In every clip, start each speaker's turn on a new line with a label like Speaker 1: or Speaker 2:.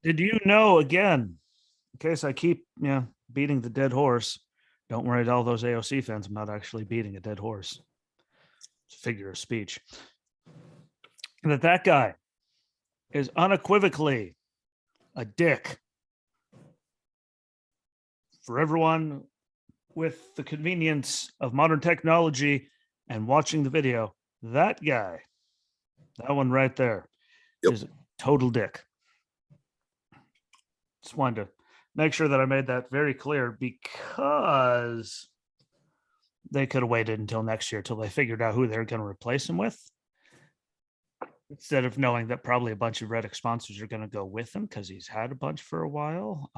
Speaker 1: Did you know, again, in case I keep beating the dead horse, don't worry, all those AOC fans, I'm not actually beating a dead horse. It's a figure of speech. That guy is unequivocally a dick. For everyone with the convenience of modern technology and watching the video, that guy, that one right there, is a total dick. Just wanted to make sure that I made that very clear, because they could have waited until next year till they figured out who they're going to replace him with, instead of knowing that probably a bunch of Reddick sponsors are going to go with him because he's had a bunch for a while.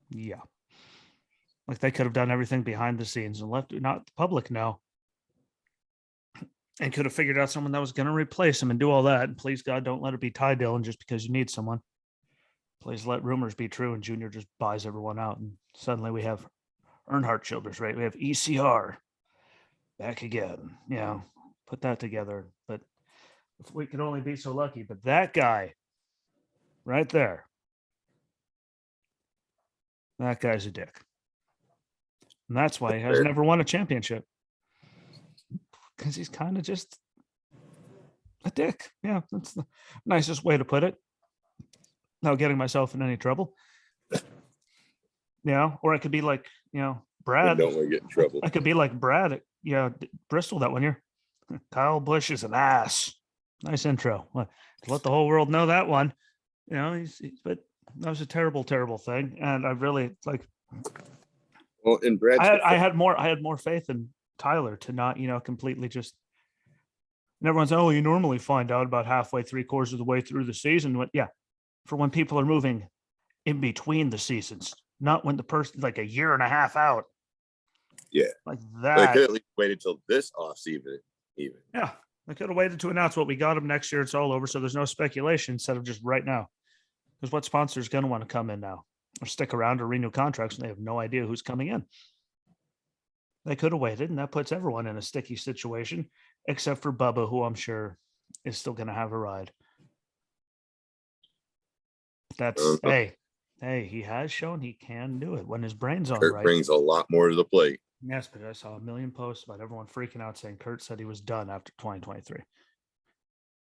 Speaker 1: Yeah. Like, they could have done everything behind the scenes and left not the public know, and could have figured out someone that was going to replace him and do all that. And please God, don't let it be Ty Dillon just because you need someone. Please let rumors be true and Junior just buys everyone out. And suddenly we have Earnhardt Childers, right? We have ECR back again. Yeah, put that together. But if we could only be so lucky. But that guy right there, that guy's a dick. And that's why he has never won a championship. Because he's kind of just a dick. Yeah, that's the nicest way to put it. Not getting myself in any trouble. Yeah, or I could be like, Brad.
Speaker 2: Don't want to get in trouble.
Speaker 1: I could be like Brad at Bristol that 1 year. Kyle Busch is an ass. Nice intro. Let the whole world know that one. But that was a terrible, terrible thing. And I really like.
Speaker 2: Well, in Brad,
Speaker 1: I had more faith in Tyler to not, completely just. And everyone's, you normally find out about halfway, 3/4 of the way through the season. But yeah, for when people are moving in between the seasons, not when the person like a year and a half out.
Speaker 2: Yeah,
Speaker 1: like that.
Speaker 2: They could at least waited till this off season, even.
Speaker 1: Yeah, they could have waited to announce what we got them next year. It's all over, so there's no speculation instead of just right now. Because what sponsor is going to want to come in now or stick around or renew contracts when they have no idea who's coming in? They could have waited, and that puts everyone in a sticky situation, except for Bubba, who I'm sure is still going to have a ride. That's hey, he has shown he can do it when his brain's on.
Speaker 2: Kurt
Speaker 1: right.
Speaker 2: Brings a lot more to the plate.
Speaker 1: Yes, but I saw a million posts about everyone freaking out saying Kurt said he was done after 2023.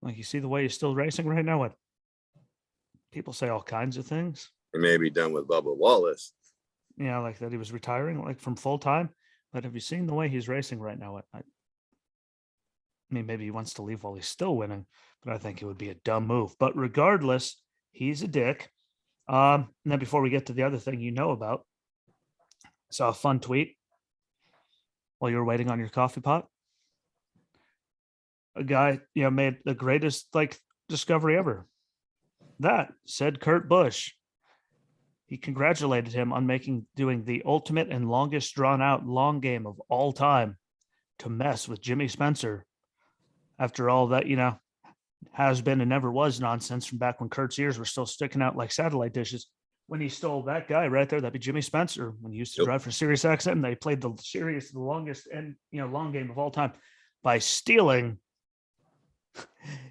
Speaker 1: Like, you see the way he's still racing right now? What people say all kinds of things.
Speaker 2: He may be done with Bubba Wallace.
Speaker 1: Yeah, like that he was retiring, like from full time. But have you seen the way he's racing right now? I mean, maybe he wants to leave while he's still winning, but I think it would be a dumb move. But regardless, he's a dick. And then before we get to the other thing about, I saw a fun tweet while you were waiting on your coffee pot. A guy, made the greatest discovery ever. That said Kurt Busch. He congratulated him on doing the ultimate and longest drawn out long game of all time to mess with Jimmy Spencer after all that, has been and never was nonsense from back when Kurt's ears were still sticking out like satellite dishes. When he stole that guy right there, that'd be Jimmy Spencer. When he used to drive for Sirius XM, they played the longest and long game of all time by stealing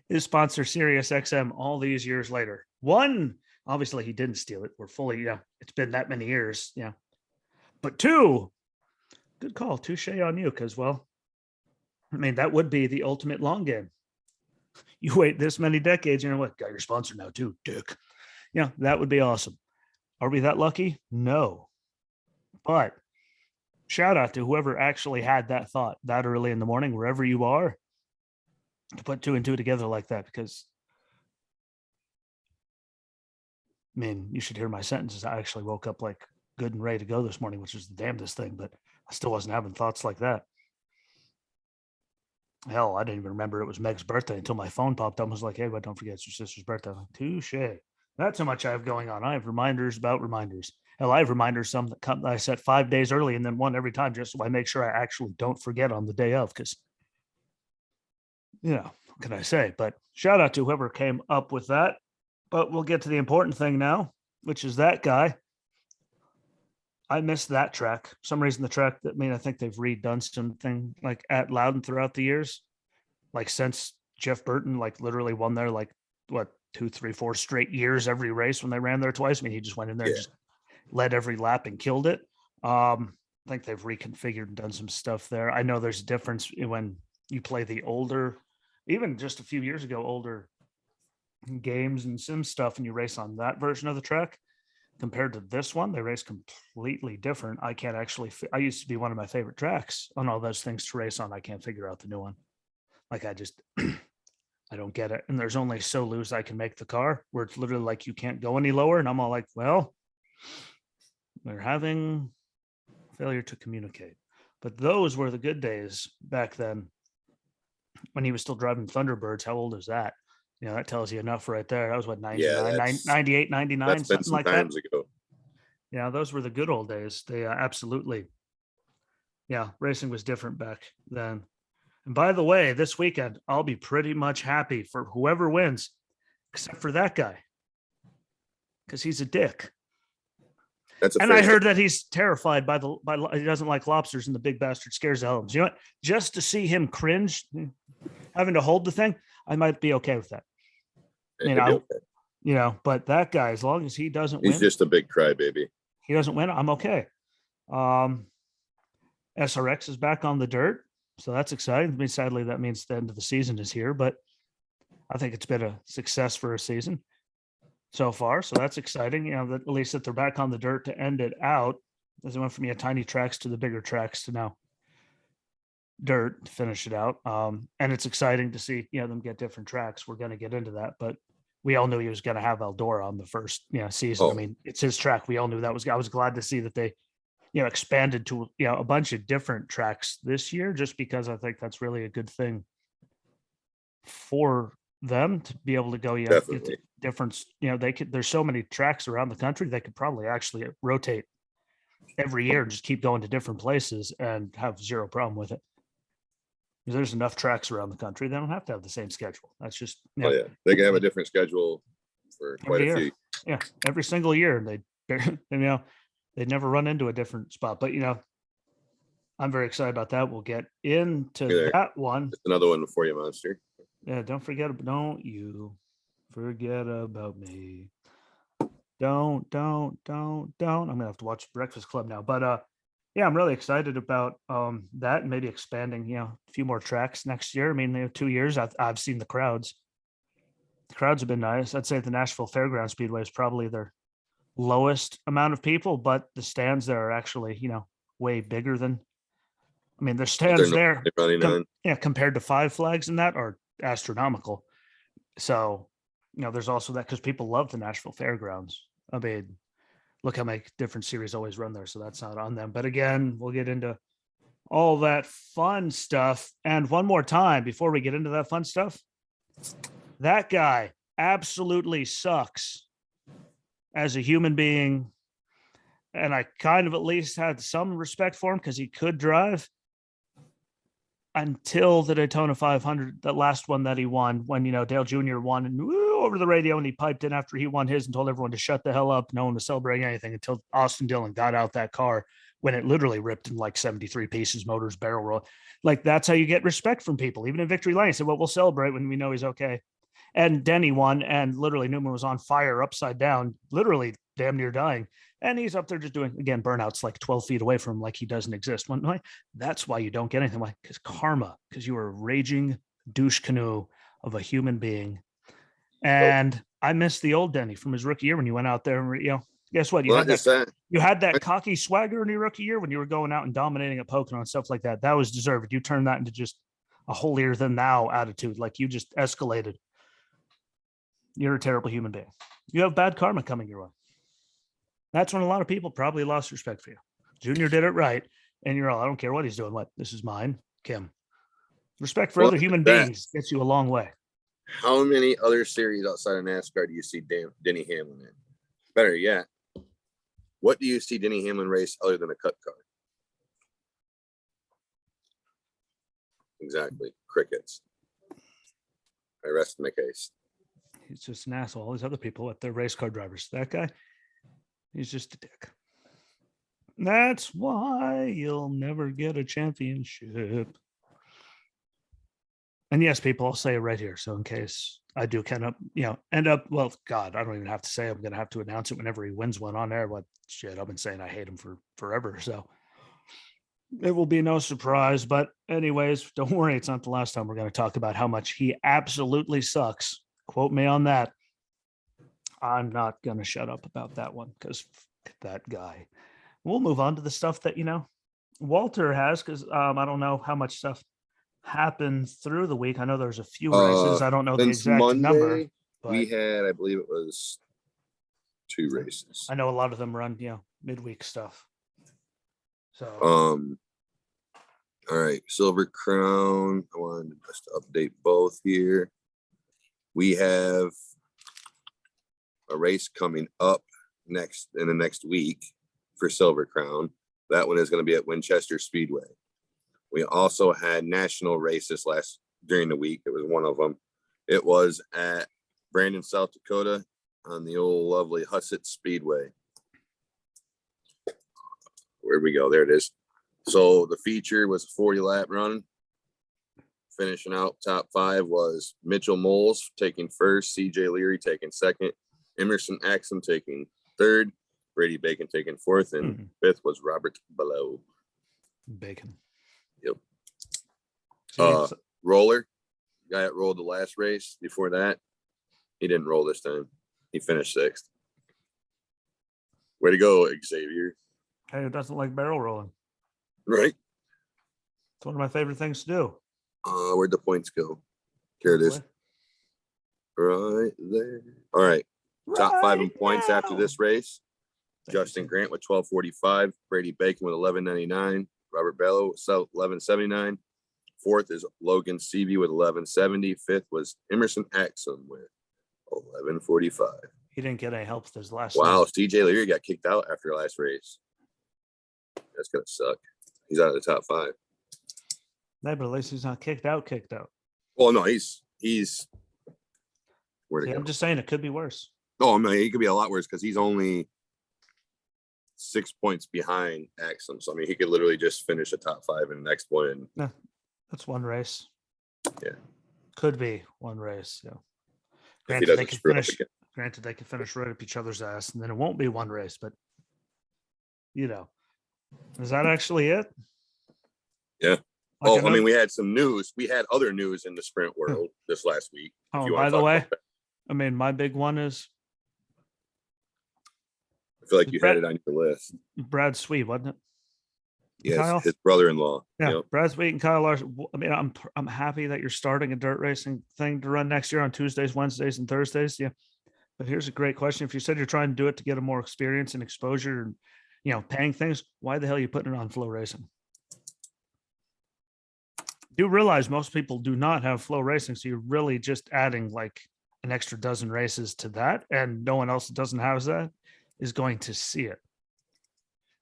Speaker 1: his sponsor Sirius XM all these years later. One, obviously he didn't steal it. We're fully, it's been that many years. Yeah. But two, good call. Touche on you. Cause that would be the ultimate long game. You wait this many decades, what? Got your sponsor now too, dick. That would be awesome. Are we that lucky? No. But shout out to whoever actually had that thought that early in the morning, wherever you are, to put 2 and 2 together like that, because you should hear my sentences. I actually woke up good and ready to go this morning, which is the damnedest thing, but I still wasn't having thoughts like that. Hell, I didn't even remember it was Meg's birthday until my phone popped up and was like, hey, but don't forget it's your sister's birthday. I'm like, touche. That's how much I have going on. I have reminders about reminders. Hell, I have reminders, some that I set 5 days early and then one every time, just so I make sure I actually don't forget on the day of, because, what can I say? But shout out to whoever came up with that. But we'll get to the important thing now, which is that guy. I missed that track. For some reason, the track I think they've redone something at Loudon throughout the years, since Jeff Burton literally won there 2, 3, 4 straight years every race when they ran there twice. I mean, he just went in there, and just led every lap and killed it. I think they've reconfigured and done some stuff there. I know there's a difference when you play the older, even just a few years ago, older games and sim stuff, and you race on that version of the track compared to this one. They race completely different. I can't actually, I used to be one of my favorite tracks on all those things to race on. I can't figure out the new one. Like I just, I don't get it. And there's only so loose I can make the car where it's literally like you can't go any lower. And I'm all like, well, we're having failure to communicate. But those were the good days back then when he was still driving Thunderbirds. How old is that? You know, that tells you enough right there. That was what, 99, 98, 99,
Speaker 2: that's been
Speaker 1: something
Speaker 2: some
Speaker 1: like that.
Speaker 2: times ago.
Speaker 1: Yeah, those were the good old days. They absolutely, yeah, racing was different back then. And by the way, this weekend, I'll be pretty much happy for whoever wins, except for that guy, because he's a dick.
Speaker 2: That's a
Speaker 1: And I heard that he's terrified by he doesn't like lobsters, and the big bastard scares the hell out of him. You know what? Just to see him cringe, having to hold the thing, I might be okay with that. You know, but that guy, as long as he doesn't win,
Speaker 2: he's just a big crybaby.
Speaker 1: He doesn't win, I'm okay. SRX is back on the dirt, so that's exciting. I mean, sadly, that means the end of the season is here, but I think it's been a success for a season so far. So that's exciting. You know, that at least that they're back on the dirt to end it out. As it went from tiny tracks to the bigger tracks to now dirt to finish it out. And it's exciting to see, them get different tracks. We're going to get into that, but we all knew he was going to have Eldora on the first, season.
Speaker 2: Oh.
Speaker 1: I mean, it's his track. We all knew that was, I was glad to see that they, expanded to, a bunch of different tracks this year, just because I think that's really a good thing for them to be able to go, get the difference. There's so many tracks around the country. They could probably actually rotate every year and just keep going to different places and have zero problem with it. There's enough tracks around the country. They don't have to have the same schedule. That's just,
Speaker 2: they can have a different schedule for quite a few.
Speaker 1: Yeah, every single year. They never run into a different spot. But I'm very excited about that. We'll get into that one.
Speaker 2: Just another one before you, Monster.
Speaker 1: Yeah, don't you forget about me. Don't. I'm gonna have to watch Breakfast Club now. But I'm really excited about that, and maybe expanding, a few more tracks next year. I mean, they have 2 years. I've seen the crowds. The crowds have been nice. I'd say the Nashville Fairground Speedway is probably their lowest amount of people, but the stands there are actually, way bigger than. I mean, their stands there, compared to Five Flags and that are astronomical. So, there's also that, because people love the Nashville Fairgrounds. I mean, look how many different series always run there. So that's not on them. But again, we'll get into all that fun stuff. And one more time before we get into that fun stuff, that guy absolutely sucks as a human being. And I kind of at least had some respect for him because he could drive until the Daytona 500, that last one that he won, when, Dale Jr. won and over the radio, and he piped in after he won his and told everyone to shut the hell up. No one was celebrating anything until Austin Dillon got out that car when it literally ripped in like 73 pieces, motors, barrel roll. Like, that's how you get respect from people. Even in victory lane, he said, well, we'll celebrate when we know he's okay. And Denny won, and literally Newman was on fire upside down, literally damn near dying. And he's up there just doing, again, burnouts like 12 feet away from him, like he doesn't exist. That's why you don't get anything. Why? Because karma, because you are a raging douche canoe of a human being. And I miss the old Denny from his rookie year when you went out there and, guess what? You had that cocky swagger in your rookie year when you were going out and dominating at Pocono and stuff like that. That was deserved. You turned that into just a holier than thou attitude. Like, you just escalated. You're a terrible human being. You have bad karma coming your way. That's when a lot of people probably lost respect for you. Junior did it right. And you're all, I don't care what he's doing. What? This is mine. Kim. Respect for other human beings gets you a long way.
Speaker 2: How many other series outside of NASCAR do you see Denny Hamlin in? Better yet, what do you see Denny Hamlin race other than a cut car? Exactly. Crickets. I rest my case.
Speaker 1: He's just an asshole. All these other people, they're race car drivers. That guy, he's just a dick. That's why you'll never get a championship. And yes, people, I'll say it right here. So in case I do kind of, end up, well, God, I don't even have to say, I'm going to have to announce it whenever he wins one on there. What shit, I've been saying I hate him for forever. So it will be no surprise. But anyways, don't worry. It's not the last time we're going to talk about how much he absolutely sucks. Quote me on that. I'm not going to shut up about that one because that guy. We'll move on to the stuff that, Walter has, because I don't know how much stuff happened through the week. I know there's a few races. I don't know the
Speaker 2: Since
Speaker 1: exact
Speaker 2: Monday,
Speaker 1: number, but
Speaker 2: we had, I believe it was 2 races.
Speaker 1: I know a lot of them run, midweek stuff. So,
Speaker 2: all right, Silver Crown. I wanted just to update both here. We have a race coming up in the next week for Silver Crown. That one is going to be at Winchester Speedway. We also had national races during the week. It was one of them. It was at Brandon, South Dakota on the old lovely Hussett Speedway. Where we go? There it is. So the feature was a 40-lap run. Finishing out top 5 was Mitchell Moles taking first, CJ Leary taking second, Emerson Axum taking third, Brady Bacon taking fourth, and fifth was Robert Below.
Speaker 1: Bacon.
Speaker 2: Yep. Roller, guy that rolled the last race before that, he didn't roll this time. He finished 6th. Way to go, Xavier.
Speaker 1: Hey, who doesn't like barrel rolling?
Speaker 2: Right.
Speaker 1: It's one of my favorite things to do.
Speaker 2: Where'd the points go? Here it is. Right there. All right. Top 5 in points after this race. Justin Grant with 1245, Brady Bacon with 1199, Robert Bello with 1179. 4th is Logan Seavey with 1170. 5th was Emerson Axum with 1145.
Speaker 1: He didn't get any help with his last.
Speaker 2: Wow, CJ Leary got kicked out after last race. That's gonna suck. He's out of the top 5.
Speaker 1: No, but at least he's not kicked out.
Speaker 2: Well, no, he's where to go?
Speaker 1: I'm just saying it could be worse.
Speaker 2: Oh, no, he could be a lot worse because he's only 6 points behind Axum. So I mean, he could literally just finish a top 5 in the next one.
Speaker 1: No, that's one race.
Speaker 2: Yeah,
Speaker 1: could be one race. Yeah.
Speaker 2: Granted,
Speaker 1: they can finish right up each other's ass, and then it won't be one race. But is that actually it?
Speaker 2: Yeah. I mean, we had some news. We had other news in the sprint world this last week.
Speaker 1: Oh, by the way, I mean, my big one is.
Speaker 2: I feel like you had it on your list.
Speaker 1: Brad Sweet, wasn't it?
Speaker 2: Yes,
Speaker 1: Kyle?
Speaker 2: his brother-in-law.
Speaker 1: Yeah,
Speaker 2: yep.
Speaker 1: Brad Sweet and Kyle Larson. I mean, I'm happy that you're starting a dirt racing thing to run next year on Tuesdays, Wednesdays, and Thursdays. Yeah, but here's a great question: if you said you're trying to do it to get a more experience and exposure, and paying things, why the hell are you putting it on Flow Racing? Do realize most people do not have Flow Racing, so you're really just adding like an extra dozen races to that, and no one else that doesn't have that is going to see it.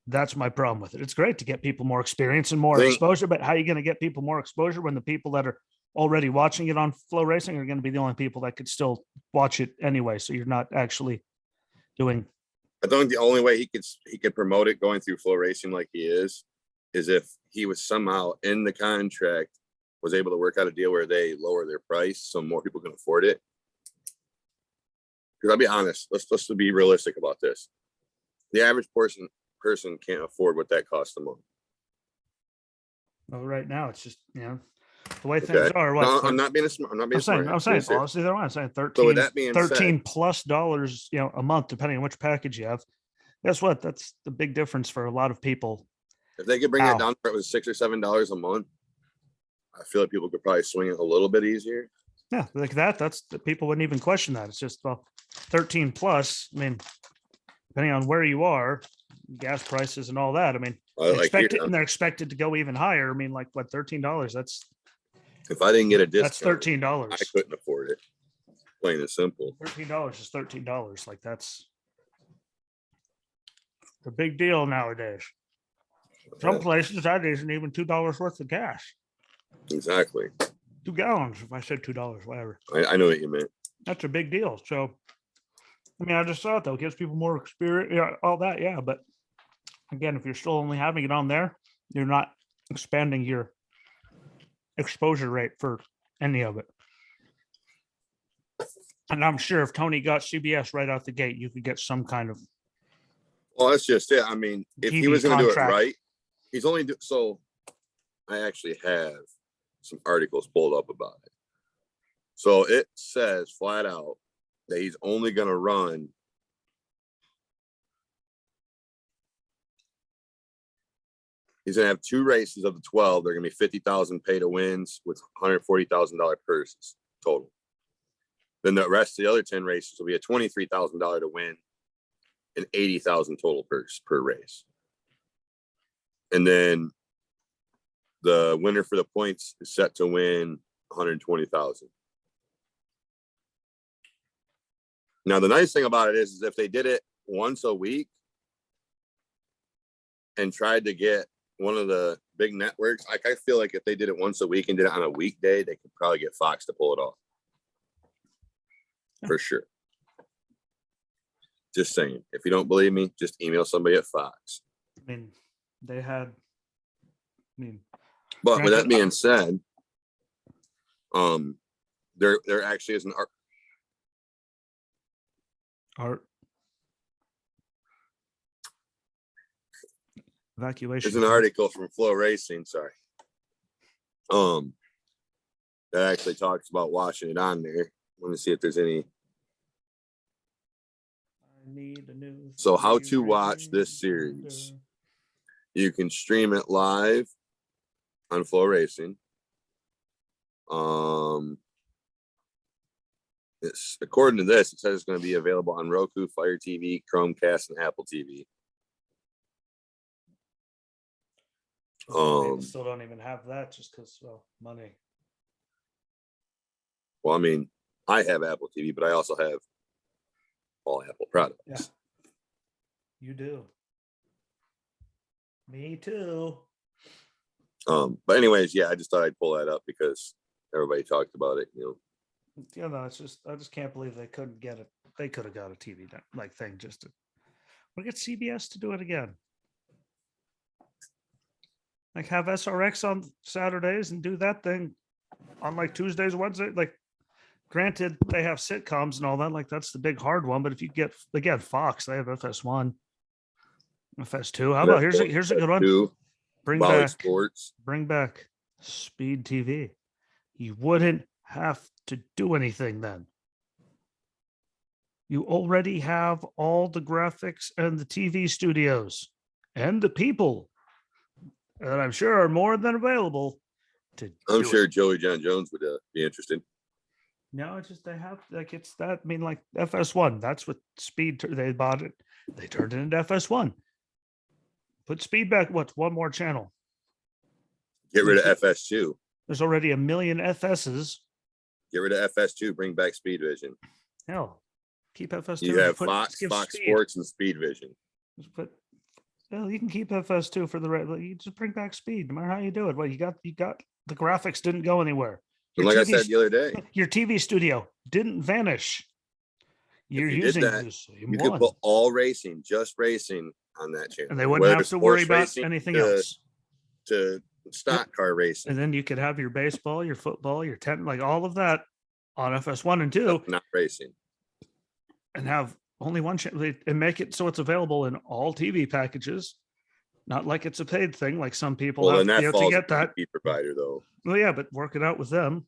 Speaker 1: That's my problem with it. It's great to get people more experience and more exposure, but how are you going to get people more exposure when the people that are already watching it on Flow Racing are going to be the only people that could still watch it anyway? So you're not actually doing.
Speaker 2: I think the only way he could promote it going through Flow Racing like he is if he was somehow in the contract was able to work out a deal where they lower their price so more people can afford it. Because I'll be honest, let's be realistic about this. The average person can't afford what that costs a month.
Speaker 1: Well, right now it's just the way things are. What,
Speaker 2: no, I'm not being smart. I'm saying
Speaker 1: honestly, they're I'm saying $13.
Speaker 2: So with that being
Speaker 1: $13+ a month, depending on which package you have. Guess what? That's the big difference for a lot of people.
Speaker 2: If they could bring it down, it was $6 or $7 a month. I feel like people could probably swing it a little bit easier.
Speaker 1: Yeah, like that. That's the people wouldn't even question that. It's just 13+. I mean, depending on where you are, gas prices and all that. I mean, they're expected to go even higher. I mean, like what, $13? That's
Speaker 2: if I didn't get a discount,
Speaker 1: that's $13.
Speaker 2: I couldn't afford it. Plain and simple.
Speaker 1: $13 is $13. Like that's a big deal nowadays. Some places that isn't even $2 worth of gas.
Speaker 2: Exactly.
Speaker 1: 2 gallons. If I said $2, whatever.
Speaker 2: I know what you meant.
Speaker 1: That's a big deal. So, I mean, I just thought though, it gives people more experience. Yeah, all that. Yeah, but again, if you're still only having it on there, you're not expanding your exposure rate for any of it. And I'm sure if Tony got CBS right out the gate, you could get some kind of.
Speaker 2: Well, that's just it. I mean, if he
Speaker 1: TV
Speaker 2: was going to do it
Speaker 1: contract.
Speaker 2: right, he's only so. I actually have some articles pulled up about it. So it says flat out that he's only going to run. He's going to have 2 races of the 12. They're going to be 50,000 pay to wins with $140,000 purses total. Then the rest of the other 10 races will be a $23,000 to win and 80,000 total purse per race. And then the winner for the points is set to win 120,000. Now, the nice thing about it is if they did it once a week and tried to get one of the big networks, like I feel like if they did it once a week and did it on a weekday, they could probably get Fox to pull it off. For sure. Just saying. If you don't believe me, just email somebody at Fox.
Speaker 1: I mean, they had.
Speaker 2: But with that being said, there actually is an
Speaker 1: evacuation.
Speaker 2: There's an article from Flow Racing. Sorry. That actually talks about watching it on there. Let me see if there's any. So how to watch this series. You can stream it live on Flow Racing. It's according to this, it says it's going to be available on Roku, Fire TV, Chromecast, and Apple TV.
Speaker 1: Still don't even have that just because money.
Speaker 2: Well, I mean, I have Apple TV, but I also have all Apple products.
Speaker 1: Yeah, you do. Me too.
Speaker 2: But anyways, yeah, I just thought I'd pull that up because everybody talked about it.
Speaker 1: Yeah, no, it's just I just can't believe they couldn't get it. They could have got a TV like thing just to. We'll get CBS to do it again. Like have SRX on Saturdays and do that thing on like Tuesdays, Wednesday. Like, granted, they have sitcoms and all that. Like that's the big hard one. But if you get again Fox, they have FS1, FS2. How about here's a good one. Bring back Speed TV. You wouldn't have to do anything then. You already have all the graphics and the TV studios and the people that I'm sure are more than available to.
Speaker 2: I'm sure Joey John Jones would be interested.
Speaker 1: No, it's just they have like it's that. I mean, like FS1. That's what Speed. They bought it. They turned it into FS1. Put Speed back. What's one more channel?
Speaker 2: Get rid of FS2.
Speaker 1: There's already a million FSs.
Speaker 2: Get rid of FS2. Bring back Speed Vision.
Speaker 1: Hell, keep FS2.
Speaker 2: You have Fox Sports, and Speed Vision.
Speaker 1: But well, you can keep FS2 for the right. You just bring back Speed, no matter how you do it. Well, you got the graphics didn't go anywhere.
Speaker 2: And like I said the other day,
Speaker 1: your TV studio didn't vanish. You're using this.
Speaker 2: You could put all racing, just racing on that channel,
Speaker 1: and they wouldn't have to worry about anything else.
Speaker 2: To stock car racing,
Speaker 1: and then you could have your baseball, your football, your tent, like all of that on FS1 and 2,
Speaker 2: not racing,
Speaker 1: and have only one channel and make it so it's available in all TV packages. Not like it's a paid thing, like some people have to get that
Speaker 2: provider though.
Speaker 1: Well, yeah, but work it out with them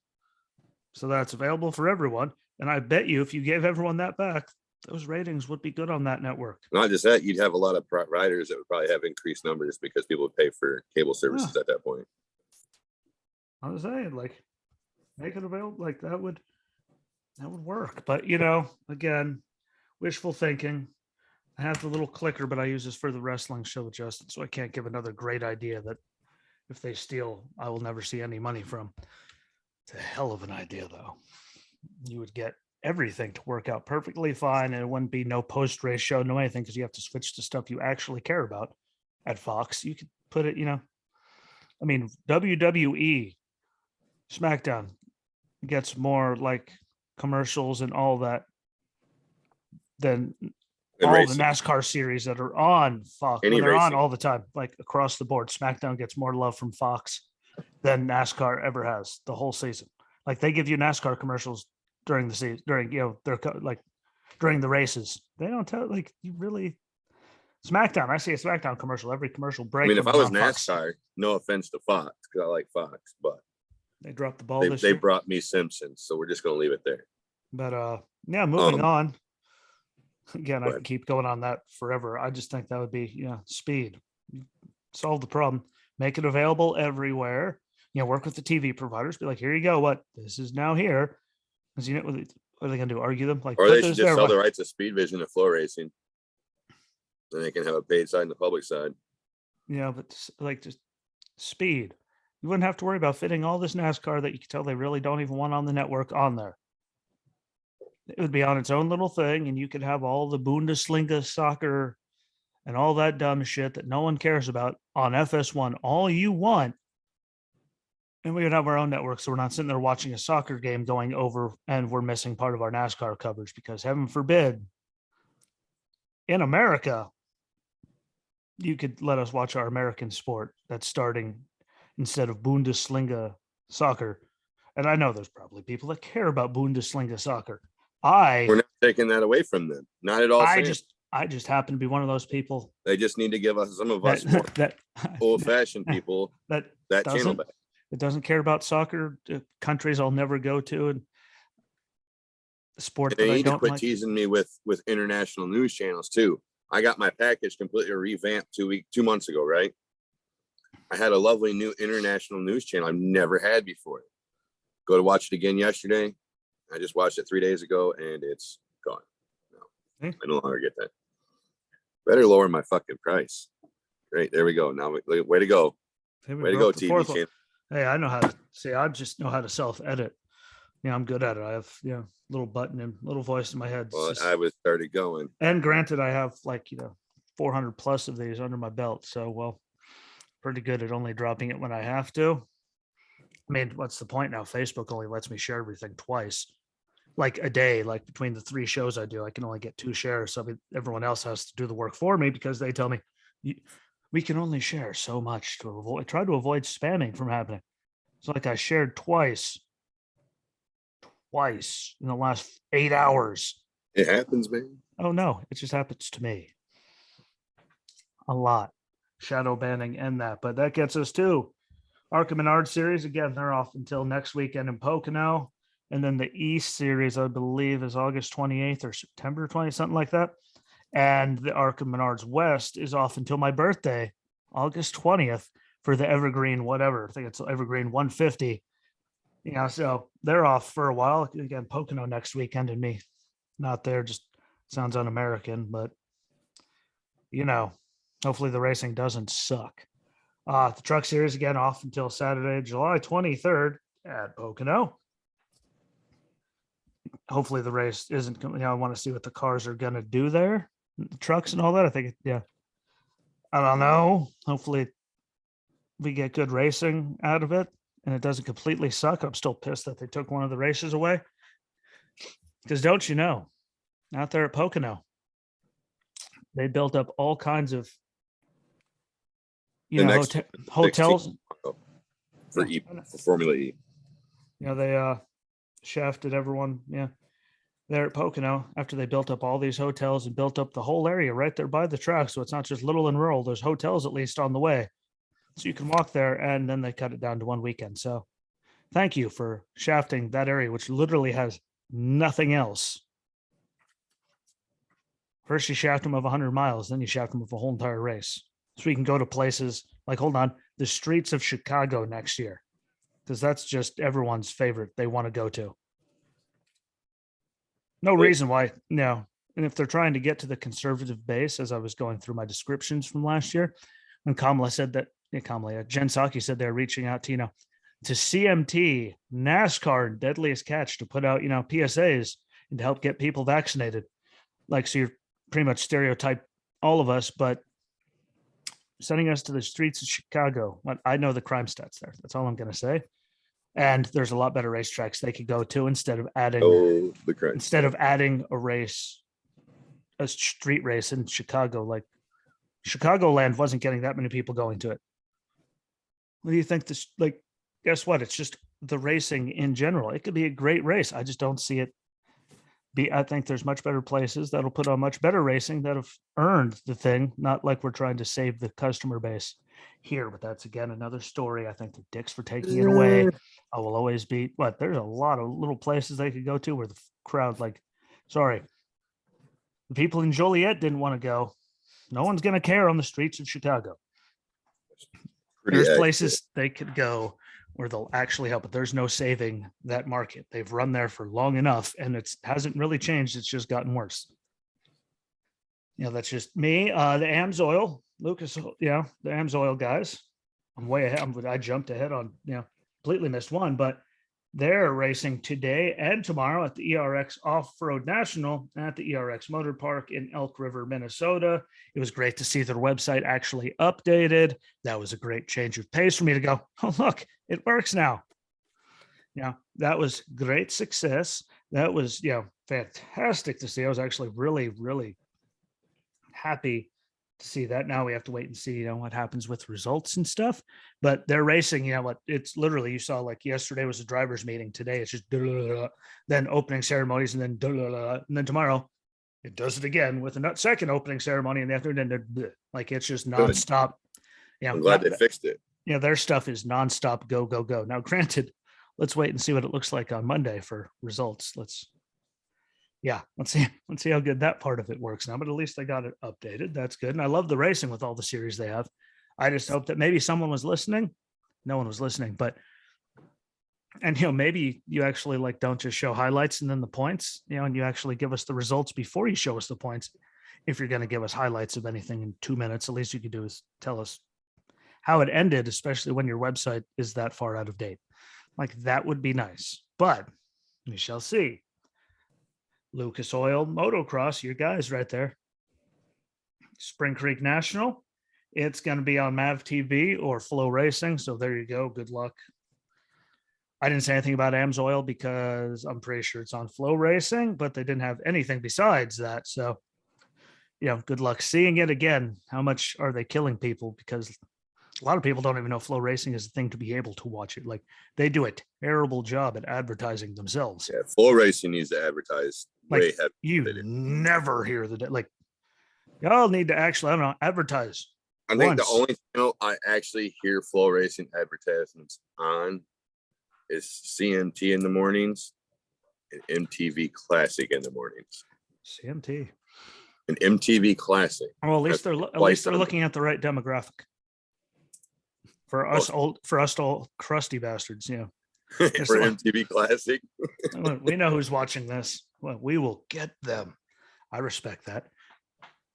Speaker 1: so that's available for everyone. And I bet you if you gave everyone that back, those ratings would be good on that network.
Speaker 2: Not just that, you'd have a lot of riders that would probably have increased numbers because people would pay for cable services at that point.
Speaker 1: I was saying, like, make it available, like that would work. But again, wishful thinking. I have the little clicker, but I use this for the wrestling show with Justin, so I can't give another great idea that if they steal, I will never see any money from. It's a hell of an idea, though. You would get everything to work out perfectly fine, and it wouldn't be no post-race show, no anything, because you have to switch to stuff you actually care about at Fox. You could put it, I mean, WWE, SmackDown gets more like commercials and all that than all the NASCAR series that are on Fox. They're on all the time, like across the board. SmackDown gets more love from Fox than NASCAR ever has the whole season. Like they give you NASCAR commercials during the season, during like during the races. They don't tell like you really. SmackDown. I see a SmackDown commercial every commercial break.
Speaker 2: I mean, if
Speaker 1: when
Speaker 2: I
Speaker 1: they're
Speaker 2: was
Speaker 1: on Fox.
Speaker 2: NASCAR, no offense to Fox, because I like Fox, but
Speaker 1: They dropped the ball
Speaker 2: they
Speaker 1: this year.
Speaker 2: brought me Simpsons, so we're just gonna leave it there.
Speaker 1: But yeah, moving on. Again, I
Speaker 2: But
Speaker 1: can keep going on that forever. I just think that would be speed. Solve the problem. Make it available everywhere. Work with the TV providers. Be like, here you go. What this is now here. Because what are they gonna do? Argue them? Like,
Speaker 2: or
Speaker 1: put
Speaker 2: they should
Speaker 1: this
Speaker 2: just
Speaker 1: there.
Speaker 2: sell the
Speaker 1: What?
Speaker 2: rights to Speed Vision and Flow Racing. Then they can have a paid side and the public side.
Speaker 1: But like just speed. You wouldn't have to worry about fitting all this NASCAR that you can tell they really don't even want on the network on there. It would be on its own little thing, and you could have all the Bundesliga soccer and all that dumb shit that no one cares about on FS1 all you want. And we would have our own network, so we're not sitting there watching a soccer game going over and we're missing part of our NASCAR coverage because heaven forbid, in America, you could let us watch our American sport that's starting instead of Bundesliga soccer. And I know there's probably people that care about Bundesliga soccer.
Speaker 2: We're not taking that away from them. Not at all.
Speaker 1: I just happen to be one of those people.
Speaker 2: They just need to give us some of us more old-fashioned people that channel back.
Speaker 1: It doesn't care about soccer. Countries I'll never go to, and the sport that I don't
Speaker 2: quit
Speaker 1: like.
Speaker 2: Teasing me with international news channels too. I got my package completely revamped 2 months ago, right? I had a lovely new international news channel I've never had before. Go to watch it again yesterday. I just watched it 3 days ago and it's gone. No, I no longer get that. Better lower my fucking price. Great, there we go. Now, way to go. Way to go, TV channel.
Speaker 1: Hey, I know how to say. I just know how to self-edit. I'm good at it. I have little button and little voice in my head.
Speaker 2: Well, I was started going.
Speaker 1: And granted, I have 400 plus of these under my belt. So, pretty good at only dropping it when I have to. I mean, what's the point now? Facebook only lets me share everything twice, like a day, like between the 3 shows I do, I can only get 2 shares. So everyone else has to do the work for me because they tell me we can only share so much to try to avoid spamming from happening. So like I shared twice in the last 8 hours.
Speaker 2: It happens, man.
Speaker 1: Oh no, it just happens to me a lot. Shadow banning and that, but that gets us to ARCA Menards series. Again, they're off until next weekend in Pocono. And then the East series, I believe, is August 28th or September 20th, something like that. And the ARCA Menards West is off until my birthday, August 20th, for the Evergreen, whatever. I think it's Evergreen 150. So they're off for a while. Again, Pocono next weekend and me not there. Just sounds un-American, but hopefully the racing doesn't suck. The truck series again off until Saturday, July 23rd at Pocono. Hopefully the race isn't, I want to see what the cars are going to do there, the trucks and all that. I think, I don't know. Hopefully we get good racing out of it and it doesn't completely suck. I'm still pissed that they took one of the races away. Because don't you know, out there at Pocono, they built up all kinds of hotels
Speaker 2: for Formula E.
Speaker 1: They shafted everyone. There at Pocono after they built up all these hotels and built up the whole area right there by the track. So it's not just little and rural. There's hotels at least on the way, so you can walk there. And then they cut it down to one weekend. So thank you for shafting that area, which literally has nothing else. First you shaft them of 100 miles, then you shaft them of a whole entire race. So we can go to places like, the streets of Chicago next year, because that's just everyone's favorite they want to go to. No reason why, no. And if they're trying to get to the conservative base, as I was going through my descriptions from last year, when Kamala said that, Jen Psaki said they're reaching out to, to CMT, NASCAR, and Deadliest Catch to put out, PSAs and to help get people vaccinated. So you're pretty much stereotype all of us, but sending us to the streets of Chicago. I know the crime stats there. That's all I'm going to say. And there's a lot better racetracks they could go to instead of adding a street race in Chicago. Like Chicagoland wasn't getting that many people going to it. What do you think this, guess what? It's just the racing in general. It could be a great race. I just don't see it I think there's much better places that'll put on much better racing that have earned the thing, not like we're trying to save the customer base here. But that's again another story. I think the dicks for taking it away. I will always be, but there's a lot of little places they could go to where the crowd, like, sorry, the people in Joliet didn't want to go. No one's going to care on the streets of Chicago. There's places they could go where they'll actually help, but there's no saving that market. They've run there for long enough and it hasn't really changed. It's just gotten worse. That's just me. The AMSOIL, Lucas, the AMSOIL guys. I'm way ahead. I jumped ahead on, completely missed one, but they're racing today and tomorrow at the ERX Off-Road National at the ERX Motor Park in Elk River, Minnesota. It was great to see their website actually updated. That was a great change of pace for me to go, oh, look, it works now. That was great success. That was, fantastic to see. I was actually really, really happy to see that. Now we have to wait and see, what happens with results and stuff, but they're racing, it's literally, you saw like yesterday was a driver's meeting. Today it's just then opening ceremonies, and then tomorrow it does it again with a second opening ceremony in the afternoon. Like it's just nonstop.
Speaker 2: I'm glad they fixed it.
Speaker 1: Their stuff is nonstop. Go, go, go. Now, granted, let's wait and see what it looks like on Monday for results. Let's see how good that part of it works now, but at least they got it updated. That's good. And I love the racing with all the series they have. I just hope that maybe someone was listening. No one was listening, and maybe you actually don't just show highlights and then the points, and you actually give us the results before you show us the points. If you're going to give us highlights of anything in 2 minutes, at least you could do is tell us how it ended, especially when your website is that far out of date. Like that would be nice, but we shall see. Lucas Oil Motocross, your guys right there. Spring Creek National. It's going to be on MAV TV or Flow Racing. So there you go. Good luck. I didn't say anything about AMSOIL because I'm pretty sure it's on Flow Racing, but they didn't have anything besides that. So, good luck seeing it again. How much are they killing people? Because a lot of people don't even know Flow Racing is a thing to be able to watch it. Like they do a terrible job at advertising themselves.
Speaker 2: Yeah, Flow Racing needs to advertise way heavy.
Speaker 1: You never hear y'all need to actually, I don't know, advertise.
Speaker 2: I think the only channel I actually hear Flow Racing advertisements on is CMT in the mornings and MTV Classic in the mornings.
Speaker 1: CMT.
Speaker 2: An MTV Classic.
Speaker 1: Well, at least they're looking at the right demographic. For us old crusty bastards,
Speaker 2: For MTV Classic.
Speaker 1: We know who's watching this. Well, we will get them. I respect that.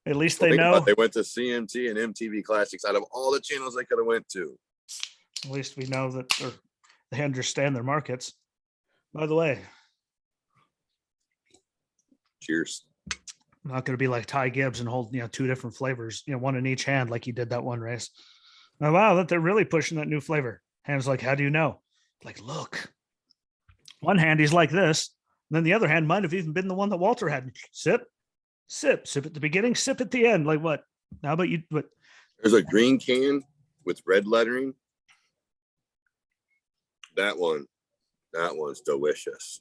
Speaker 1: At least they know.
Speaker 2: They went to CMT and MTV Classics out of all the channels they could have went to.
Speaker 1: At least we know that they understand their markets. By the way,
Speaker 2: cheers.
Speaker 1: I'm not going to be like Ty Gibbs and hold 2 different flavors, one in each hand like he did that one race. Oh, wow, that they're really pushing that new flavor. Hand's like, how do you know? Like, look. One hand he's like this, and then the other hand might have even been the one that Walter had. Sip at the beginning, sip at the end. Like what? How about you? What?
Speaker 2: There's a green can with red lettering. That one's delicious.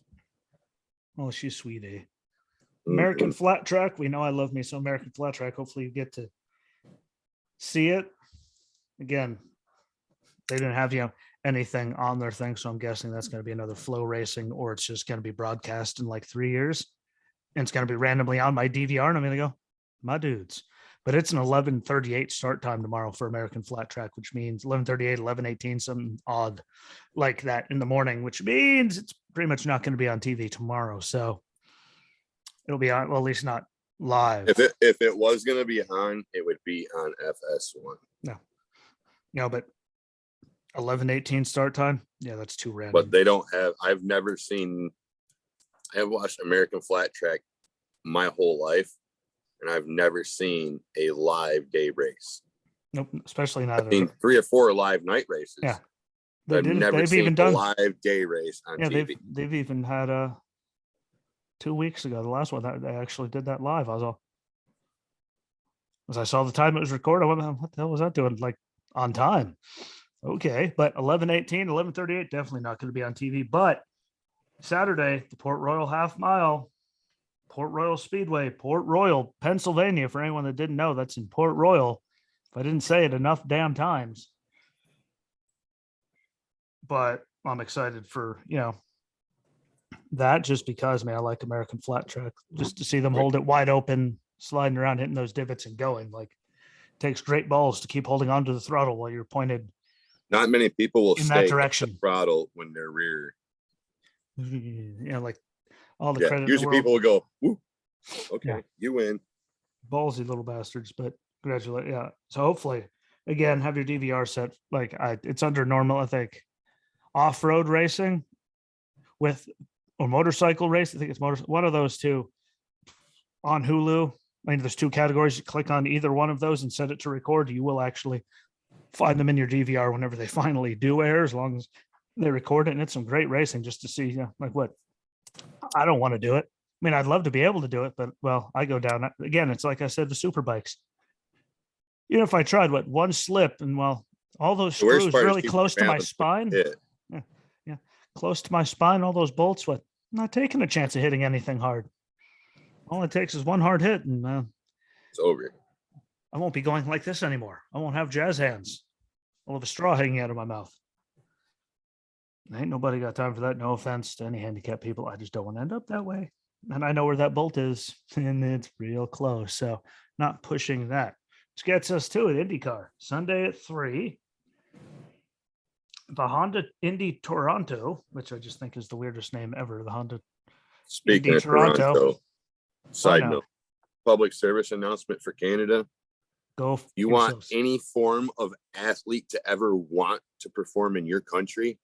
Speaker 1: Oh, she's sweet, eh? American Flat Track. We know I love me some American Flat Track. Hopefully you get to see it. Again, they didn't have anything on their thing, so I'm guessing that's going to be another Flow Racing, or it's just going to be broadcast in like 3 years, and it's going to be randomly on my DVR, and I'm going to go, my dudes. But it's an 11:38 start time tomorrow for American Flat Track, which means 11:38, 11:18, something odd like that in the morning, which means it's pretty much not going to be on TV tomorrow. So it'll be on, well, at least not live.
Speaker 2: If it was going to be on, it would be on FS1.
Speaker 1: No, but 11:18 start time. Yeah, that's too random.
Speaker 2: But they don't have. I have watched American Flat Track my whole life, and I've never seen a live day race.
Speaker 1: Nope, especially not.
Speaker 2: I've seen 3 or 4 live night races.
Speaker 1: Yeah,
Speaker 2: I've never seen a live day race on TV.
Speaker 1: They've even had 2 weeks ago, the last one that they actually did that live. As I saw the time it was recorded, I went, what the hell was that doing? Like on time. Okay, but 11:18, 11:38, definitely not going to be on TV. But Saturday, the Port Royal Half Mile, Port Royal Speedway, Port Royal, Pennsylvania. For anyone that didn't know, that's in Port Royal. If I didn't say it enough damn times. But I'm excited for, that just because, man, I like American flat track. Just to see them hold it wide open, sliding around, hitting those divots and going. Like, it takes great balls to keep holding onto the throttle while you're pointed
Speaker 2: Not many people will
Speaker 1: in that
Speaker 2: stay at the
Speaker 1: direction.
Speaker 2: throttle when they're rear.
Speaker 1: Like all the credit in the
Speaker 2: Usually
Speaker 1: world.
Speaker 2: people will go, woo, okay,
Speaker 1: Yeah.
Speaker 2: you win.
Speaker 1: Ballsy little bastards, but congratulate. Yeah. So hopefully, again, have your DVR set. Like it's under normal, I think, off-road racing with or motorcycle race. I think it's one of those two on Hulu. I mean, there's two categories. You click on either one of those and set it to record. You will actually find them in your DVR whenever they finally do air, as long as they record it. And it's some great racing just to see, like what I don't want to do it. I mean, I'd love to be able to do it, but well, I go down again. It's like I said, the super bikes. Even if I tried one slip and well, all those screws really close to my spine. Yeah. Close to my spine, all those bolts, I'm not taking a chance of hitting anything hard. All it takes is one hard hit and
Speaker 2: it's over.
Speaker 1: I won't be going like this anymore. I won't have jazz hands. I'll have a straw hanging out of my mouth. Ain't nobody got time for that. No offense to any handicapped people. I just don't want to end up that way. And I know where that bolt is, and it's real close. So not pushing that. Which gets us to it. IndyCar, Sunday at 3. The Honda Indy Toronto, which I just think is the weirdest name ever. The Honda
Speaker 2: Speaking
Speaker 1: Indy
Speaker 2: of Toronto, side
Speaker 1: now?
Speaker 2: note, public service announcement for Canada.
Speaker 1: Go.
Speaker 2: You want any form of athlete to ever want to perform in your country?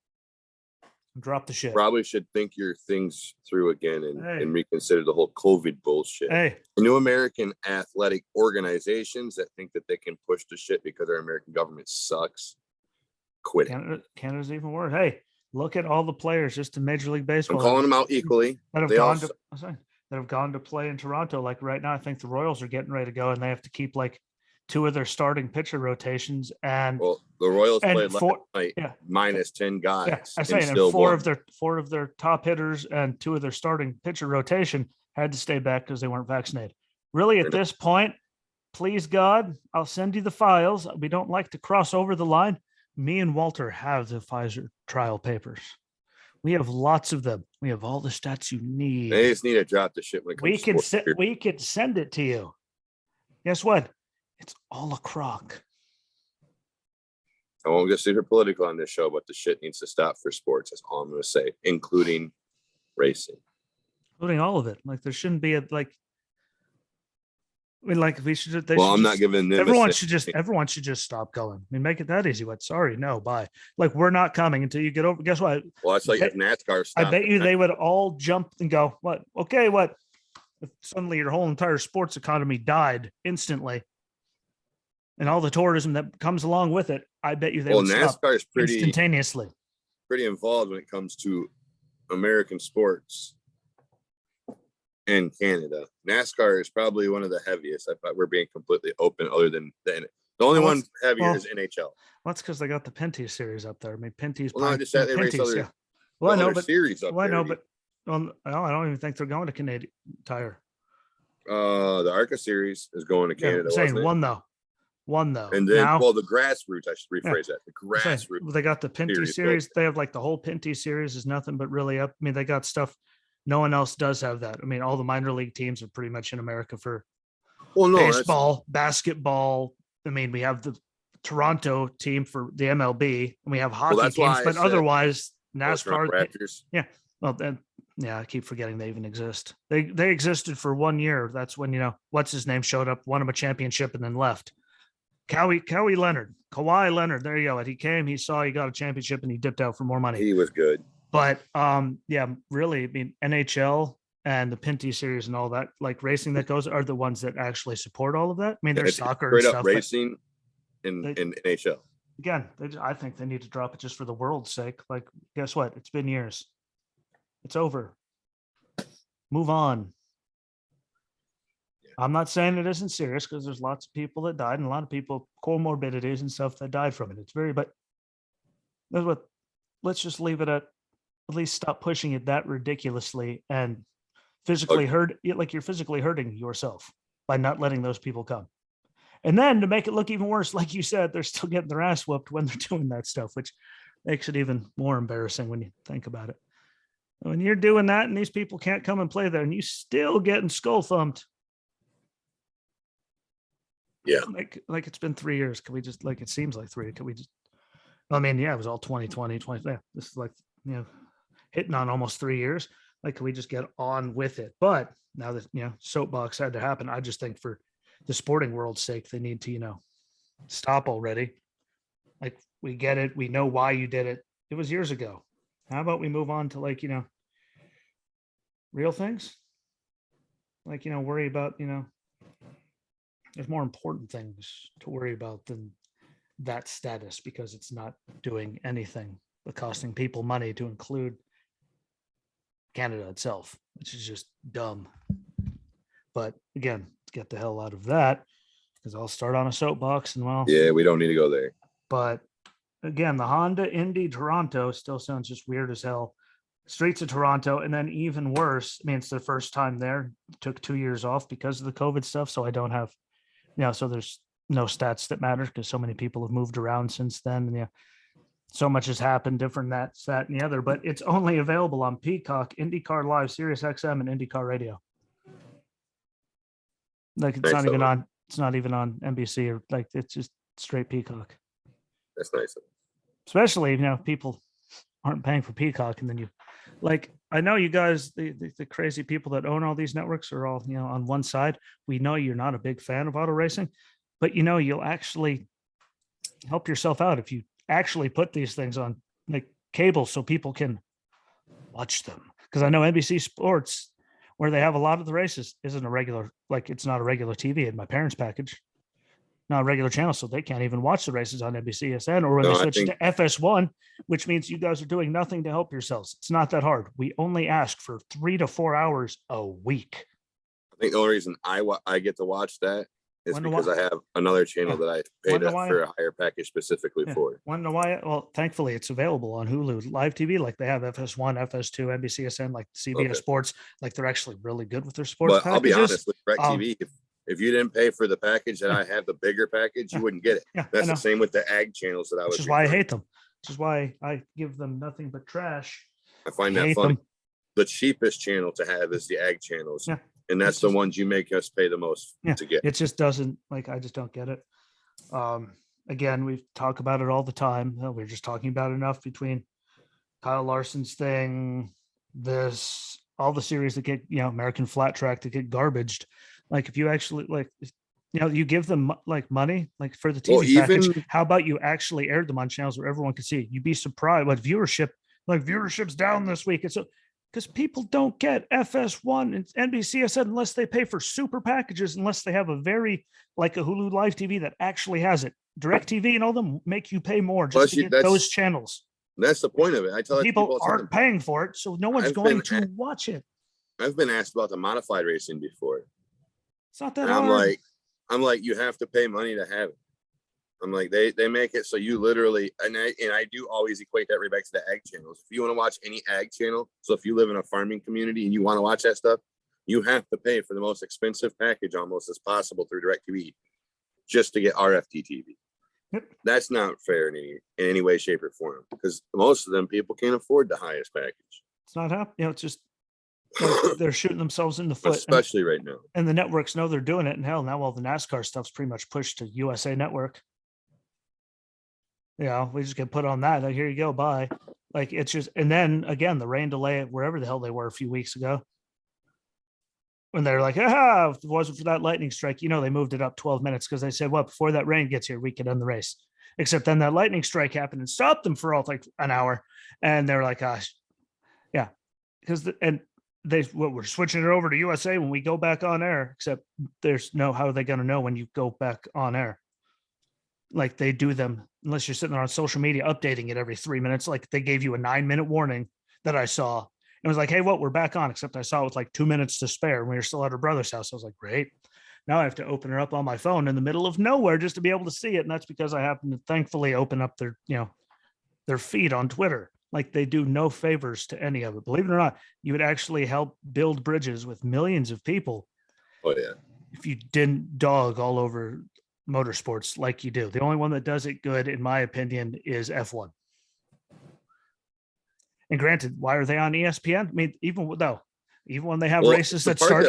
Speaker 1: Drop the shit.
Speaker 2: Probably should think your things through again and reconsider the whole COVID bullshit.
Speaker 1: Hey,
Speaker 2: new American athletic organizations that think that they can push the shit because our American government sucks. Quit it.
Speaker 1: Canada's even worse. Hey, look at all the players just in Major League Baseball.
Speaker 2: I'm calling them out equally.
Speaker 1: That have gone to play in Toronto. Like right now, I think the Royals are getting ready to go, and they have to keep like 2 of their starting pitcher rotations. And
Speaker 2: well, the Royals played last night, minus 10 guys.
Speaker 1: Yeah, I'm saying, and four of their top hitters and 2 of their starting pitcher rotation had to stay back because they weren't vaccinated. Really, at this point, please God, I'll send you the files. We don't like to cross over the line. Me and Walter have the Pfizer trial papers. We have lots of them. We have all the stats you need.
Speaker 2: They just need to drop the shit when it comes
Speaker 1: we can send it to you. Guess what? It's all a crock.
Speaker 2: I won't get super political on this show, but the shit needs to stop for sports. That's all I'm going to say, including racing.
Speaker 1: Including all of it. Like there shouldn't be we should.
Speaker 2: I'm not giving them.
Speaker 1: Everyone should just stop going. I mean, make it that easy. What? Sorry, no, bye. Like we're not coming until you get over. Guess what?
Speaker 2: Well, that's like if NASCAR stopped.
Speaker 1: I bet you they would all jump and go, what? Okay, what? If suddenly your whole entire sports economy died instantly, and all the tourism that comes along with it, I bet you they would stop
Speaker 2: NASCAR is
Speaker 1: instantaneously.
Speaker 2: Pretty involved when it comes to American sports. In Canada, NASCAR is probably one of the heaviest. I thought we're being completely open. Other than the only one heavier is NHL.
Speaker 1: Well, that's because they got the Pinty series up there. I mean, Pinty's.
Speaker 2: Well, not just that they race other.
Speaker 1: Yeah. Well, I know, but
Speaker 2: series up there.
Speaker 1: I know, but I don't even think they're going to Canadian Tire.
Speaker 2: The ARCA series is going to Canada.
Speaker 1: I'm saying one though.
Speaker 2: And then, the grassroots. I should rephrase that. The grassroots.
Speaker 1: They got the Pinty series. They have like the whole Pinty series is nothing but really up. I mean, they got stuff. No one else does have that. I mean, all the minor league teams are pretty much in America for baseball, basketball. I mean, we have the Toronto team for the MLB, and we have hockey teams, but otherwise NASCAR. Yeah. Well, then, I keep forgetting they even exist. They existed for 1 year. That's when, what's his name showed up, won him a championship, and then left. Kawhi Leonard. There you go. He came, he saw he got a championship, and he dipped out for more money.
Speaker 2: He was good.
Speaker 1: But really, I mean, NHL and the Pinty series and all that, like racing that goes, are the ones that actually support all of that. I mean, there's soccer and stuff.
Speaker 2: Racing in NHL.
Speaker 1: Again, I think they need to drop it just for the world's sake. Like, guess what? It's been years. It's over. Move on. I'm not saying it isn't serious because there's lots of people that died and a lot of people comorbidities and stuff that died from it. It's but That's what. Let's just leave it at least stop pushing it that ridiculously and physically hurt, like you're physically hurting yourself by not letting those people come. And then to make it look even worse, like you said, they're still getting their ass whooped when they're doing that stuff, which makes it even more embarrassing when you think about it. When you're doing that and these people can't come and play there and you still getting skull thumped.
Speaker 2: Yeah.
Speaker 1: Like it's been 3 years. Can we just, like, it seems like 3. Can we just, I mean, yeah, it was all 2020, 20. Yeah, this is like, hitting on almost 3 years. Like, can we just get on with it? But now that, soapbox had to happen, I just think for the sporting world's sake, they need to, stop already. Like, we get it. We know why you did it. It was years ago. How about we move on to, like, real things? Like, worry about, there's more important things to worry about than that status, because it's not doing anything but costing people money, to include Canada itself, which is just dumb. But again, get the hell out of that, because I'll start on a soapbox and, well,
Speaker 2: yeah, we don't need to go there.
Speaker 1: But again, the Honda Indy Toronto still sounds just weird as hell. Streets of Toronto, and then even worse, I mean, it's the first time there. Took 2 years off because of the COVID stuff, so I don't have, so there's no stats that matter because so many people have moved around since then. And so much has happened, different that, and the other. But it's only available on Peacock, IndyCar Live, Sirius XM, and IndyCar Radio. Like, it's not even on. It's not even on NBC, or like, it's just straight Peacock.
Speaker 2: That's nice.
Speaker 1: Especially, people aren't paying for Peacock, and then you, like, I know you guys, the crazy people that own all these networks are all, on one side. We know you're not a big fan of auto racing, but you'll actually help yourself out if you actually put these things on, like, cable, so people can watch them. Because I know NBC Sports, where they have a lot of the races, isn't a regular, like, it's not a regular TV in my parents' package, not a regular channel, so they can't even watch the races on NBCSN, or when they switch to FS1, which means you guys are doing nothing to help yourselves. It's not that hard. We only ask for 3 to 4 hours a week.
Speaker 2: I think the only reason I get to watch that is because I have another channel that I paid for a higher package specifically for.
Speaker 1: Want to know why? Well, thankfully it's available on Hulu Live TV. Like, they have FS1, FS2, NBCSN, like CBS Sports. Like, they're actually really good with their sports packages.
Speaker 2: I'll be honest with DirecTV. If you didn't pay for the package that I have, the bigger package, you wouldn't get it. That's the same with the ag channels that I was.
Speaker 1: Which is why I hate them. Which is why I give them nothing but trash.
Speaker 2: I find that funny. The cheapest channel to have is the ag channels.
Speaker 1: Yeah.
Speaker 2: And that's the ones you make us pay the most to get.
Speaker 1: It just doesn't, like, I just don't get it. Again, we talk about it all the time. We're just talking about enough between Kyle Larson's thing, all the series that get, American Flat Track that get garbaged. Like, if you actually, like, you give them, like, money, like, for the TV package, how about you actually aired them on channels where everyone could see it? You'd be surprised what viewership's down this week. It's because people don't get FS1 and NBCSN unless they pay for super packages, unless they have a very, like, a Hulu Live TV that actually has it. DirecTV and all them make you pay more just to get those channels.
Speaker 2: That's the point of it. I tell
Speaker 1: people aren't paying for it, so no one's going to watch it.
Speaker 2: I've been asked about the modified racing before.
Speaker 1: It's not that hard.
Speaker 2: I'm like, you have to pay money to have it. I'm like, they make it so you literally, and I do always equate that right back to the ag channels. If you want to watch any ag channel, so if you live in a farming community and you want to watch that stuff, you have to pay for the most expensive package almost as possible through DirecTV just to get RFT TV. Yep. That's not fair in any way, shape, or form, because most of them people can't afford the highest package.
Speaker 1: It's not happening. It's just, like, they're shooting themselves in the foot,
Speaker 2: especially right now. And
Speaker 1: the networks know they're doing it. And hell, now all the NASCAR stuff's pretty much pushed to USA Network. We just get put on that. Like, here you go, bye. Like, it's just, and then again, the rain delay at wherever the hell they were a few weeks ago, when they're like, if it wasn't for that lightning strike, they moved it up 12 minutes because they said, well, before that rain gets here, we can end the race. Except then that lightning strike happened and stopped them for like an hour, and they're like, gosh, yeah, because we're switching it over to USA when we go back on air. Except there's how are they going to know when you go back on air? Like, they do them unless you're sitting there on social media updating it every 3 minutes. Like, they gave you a 9-minute warning that I saw. It was like, hey, we're back on, except I saw it with like 2 minutes to spare when we were still at her brother's house. I was like, great. Now I have to open it up on my phone in the middle of nowhere just to be able to see it. And that's because I happen to thankfully open up their, their feed on Twitter. Like they do no favors to any of it. Believe it or not, you would actually help build bridges with millions of people.
Speaker 2: Oh yeah.
Speaker 1: If you didn't dog all over motorsports like you do. The only one that does it good, in my opinion, is F1. And granted, why are they on ESPN? I mean, even when they have races that start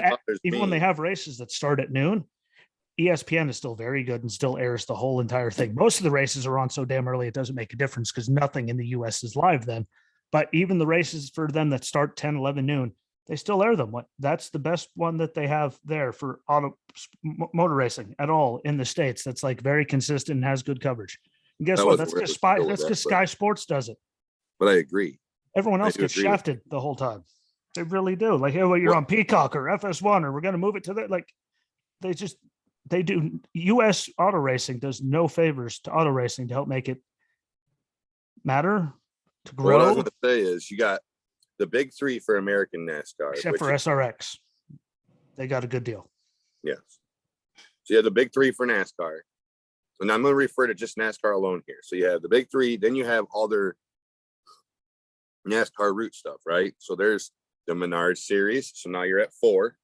Speaker 1: at noon, ESPN is still very good and still airs the whole entire thing. Most of the races are on so damn early, it doesn't make a difference because nothing in the US is live then. But even the races for them that start 10, 11 noon, they still air them. That's the best one that they have there for motor racing at all in the States. That's like very consistent and has good coverage. And guess what? That's because Sky Sports does it.
Speaker 2: But I agree.
Speaker 1: Everyone else gets shafted the whole time. They really do. Like, hey, well, you're on Peacock or FS1, or we're going to move it to that. Like, they do. U.S. auto racing does no favors to auto racing to help make it matter, to grow.
Speaker 2: What I was going to say is you got the big three for American NASCAR.
Speaker 1: Except for SRX. They got a good deal.
Speaker 2: Yes. So you have the big three for NASCAR. And I'm going to refer to just NASCAR alone here. So you have the big three, then you have all their NASCAR route stuff, right? So there's the Menards series. So now you're at 4.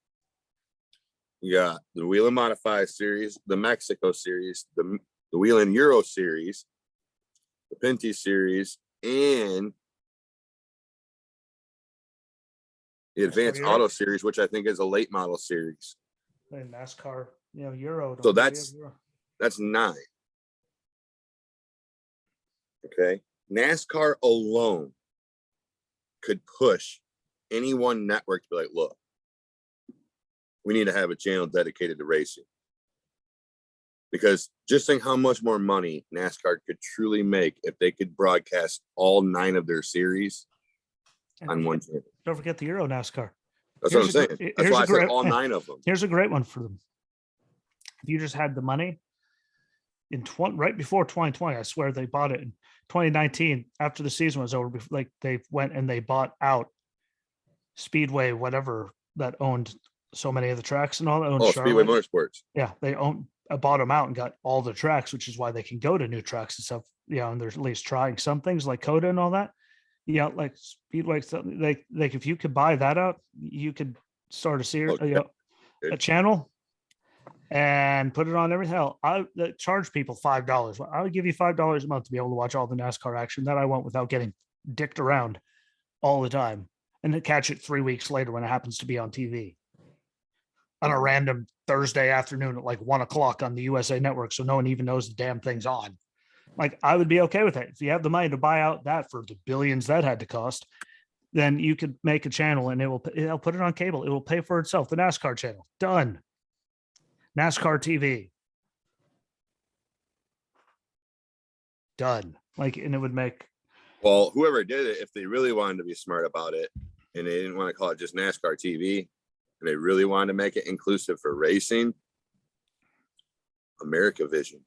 Speaker 2: You got the Wheel and Modify series, the Mexico series, the Wheel and Euro series, the Pinty series, and the Advanced Auto series, which I think is a late model series.
Speaker 1: And NASCAR, Euro.
Speaker 2: So that's 9. Okay. NASCAR alone could push any one network to be like, look, we need to have a channel dedicated to racing. Because just think how much more money NASCAR could truly make if they could broadcast all 9 of their series on one channel.
Speaker 1: Don't forget the Euro NASCAR.
Speaker 2: That's what I'm saying. That's why I said all 9 of them.
Speaker 1: Here's a great one for them. If you just had the money right before 2020, I swear they bought it in 2019 after the season was over. Like they went and they bought out Speedway, whatever that owned so many of the tracks and all that.
Speaker 2: Oh, Speedway Motorsports.
Speaker 1: Yeah, they bought them out and got all the tracks, which is why they can go to new tracks and stuff. And they're at least trying some things like Coda and all that. Like Speedway, like if you could buy that out, you could start a series, a channel, and put it on everything. Hell, I charge people $5. I would give you $5 a month to be able to watch all the NASCAR action that I want without getting dicked around all the time, and to catch it 3 weeks later when it happens to be on TV on a random Thursday afternoon at like 1:00 on the USA Network, so no one even knows the damn thing's on. Like, I would be okay with it. If you have the money to buy out that for the billions that had to cost, then you could make a channel and it'll put it on cable. It will pay for itself. The NASCAR channel, done. NASCAR TV, done. Like, and it would make.
Speaker 2: Well, whoever did it, if they really wanted to be smart about it and they didn't want to call it just NASCAR TV and they really wanted to make it inclusive for racing, America Vision.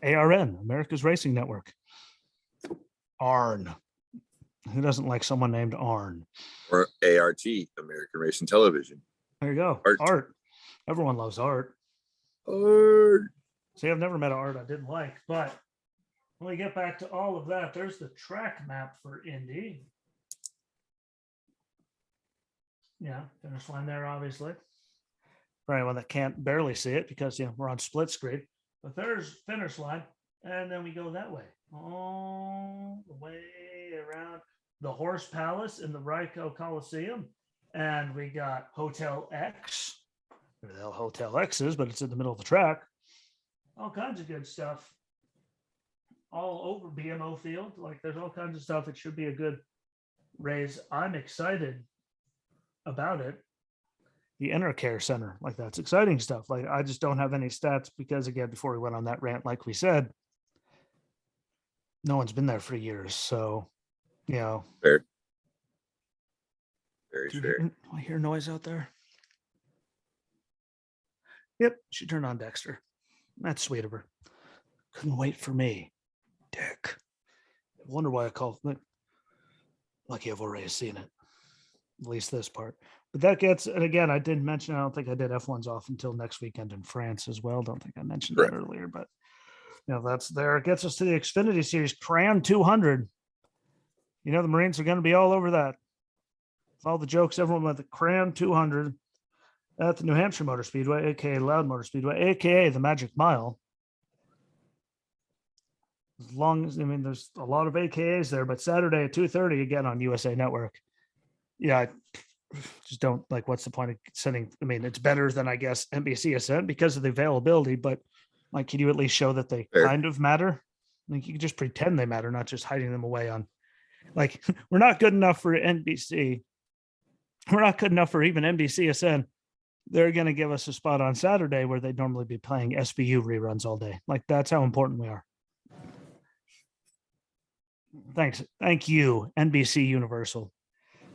Speaker 1: ARN, America's Racing Network. ARN. Who doesn't like someone named ARN?
Speaker 2: Or ART, American Racing Television.
Speaker 1: There you go. Art. Everyone loves art.
Speaker 2: Art.
Speaker 1: See, I've never met an art I didn't like, but when we get back to all of that, there's the track map for Indy. Yeah, finish line there, obviously. For anyone that can't barely see it because we're on split screen. But there's finish line, and then we go that way, all the way around the Horse Palace in the Ryco Coliseum, and we got Hotel X. Where the hell Hotel X is, but it's in the middle of the track. All kinds of good stuff. All over BMO Field, like there's all kinds of stuff. It should be a good race. I'm excited about it. The Intercare Center, like that's exciting stuff. Like I just don't have any stats because again, before we went on that rant, like we said, no one's been there for years. So,
Speaker 2: fair. Very fair.
Speaker 1: I hear noise out there. Yep, she turned on Dexter. That's sweet of her. Couldn't wait for me, dick. I wonder why I called. Lucky I've already seen it, at least this part. But that gets, and again, I didn't mention, I don't think I did F1s off until next weekend in France as well. Don't think I mentioned that earlier, but that's there. It gets us to the Xfinity Series Cran 200. The Marines are going to be all over that. With all the jokes, everyone with the Cran 200 at the New Hampshire Motor Speedway, aka Loud Motor Speedway, aka the Magic Mile. As long as there's a lot of AKAs there, but Saturday at 2:30 again on USA Network. Yeah, I just don't like. What's the point of sending? It's better than I guess NBC has sent because of the availability, but like, can you at least show that they kind of matter? You can just pretend they matter, not just hiding them away on. Like, we're not good enough for NBC. We're not good enough for even NBCSN. They're going to give us a spot on Saturday where they'd normally be playing SBU reruns all day. Like, that's how important we are. Thanks. Thank you, NBC Universal.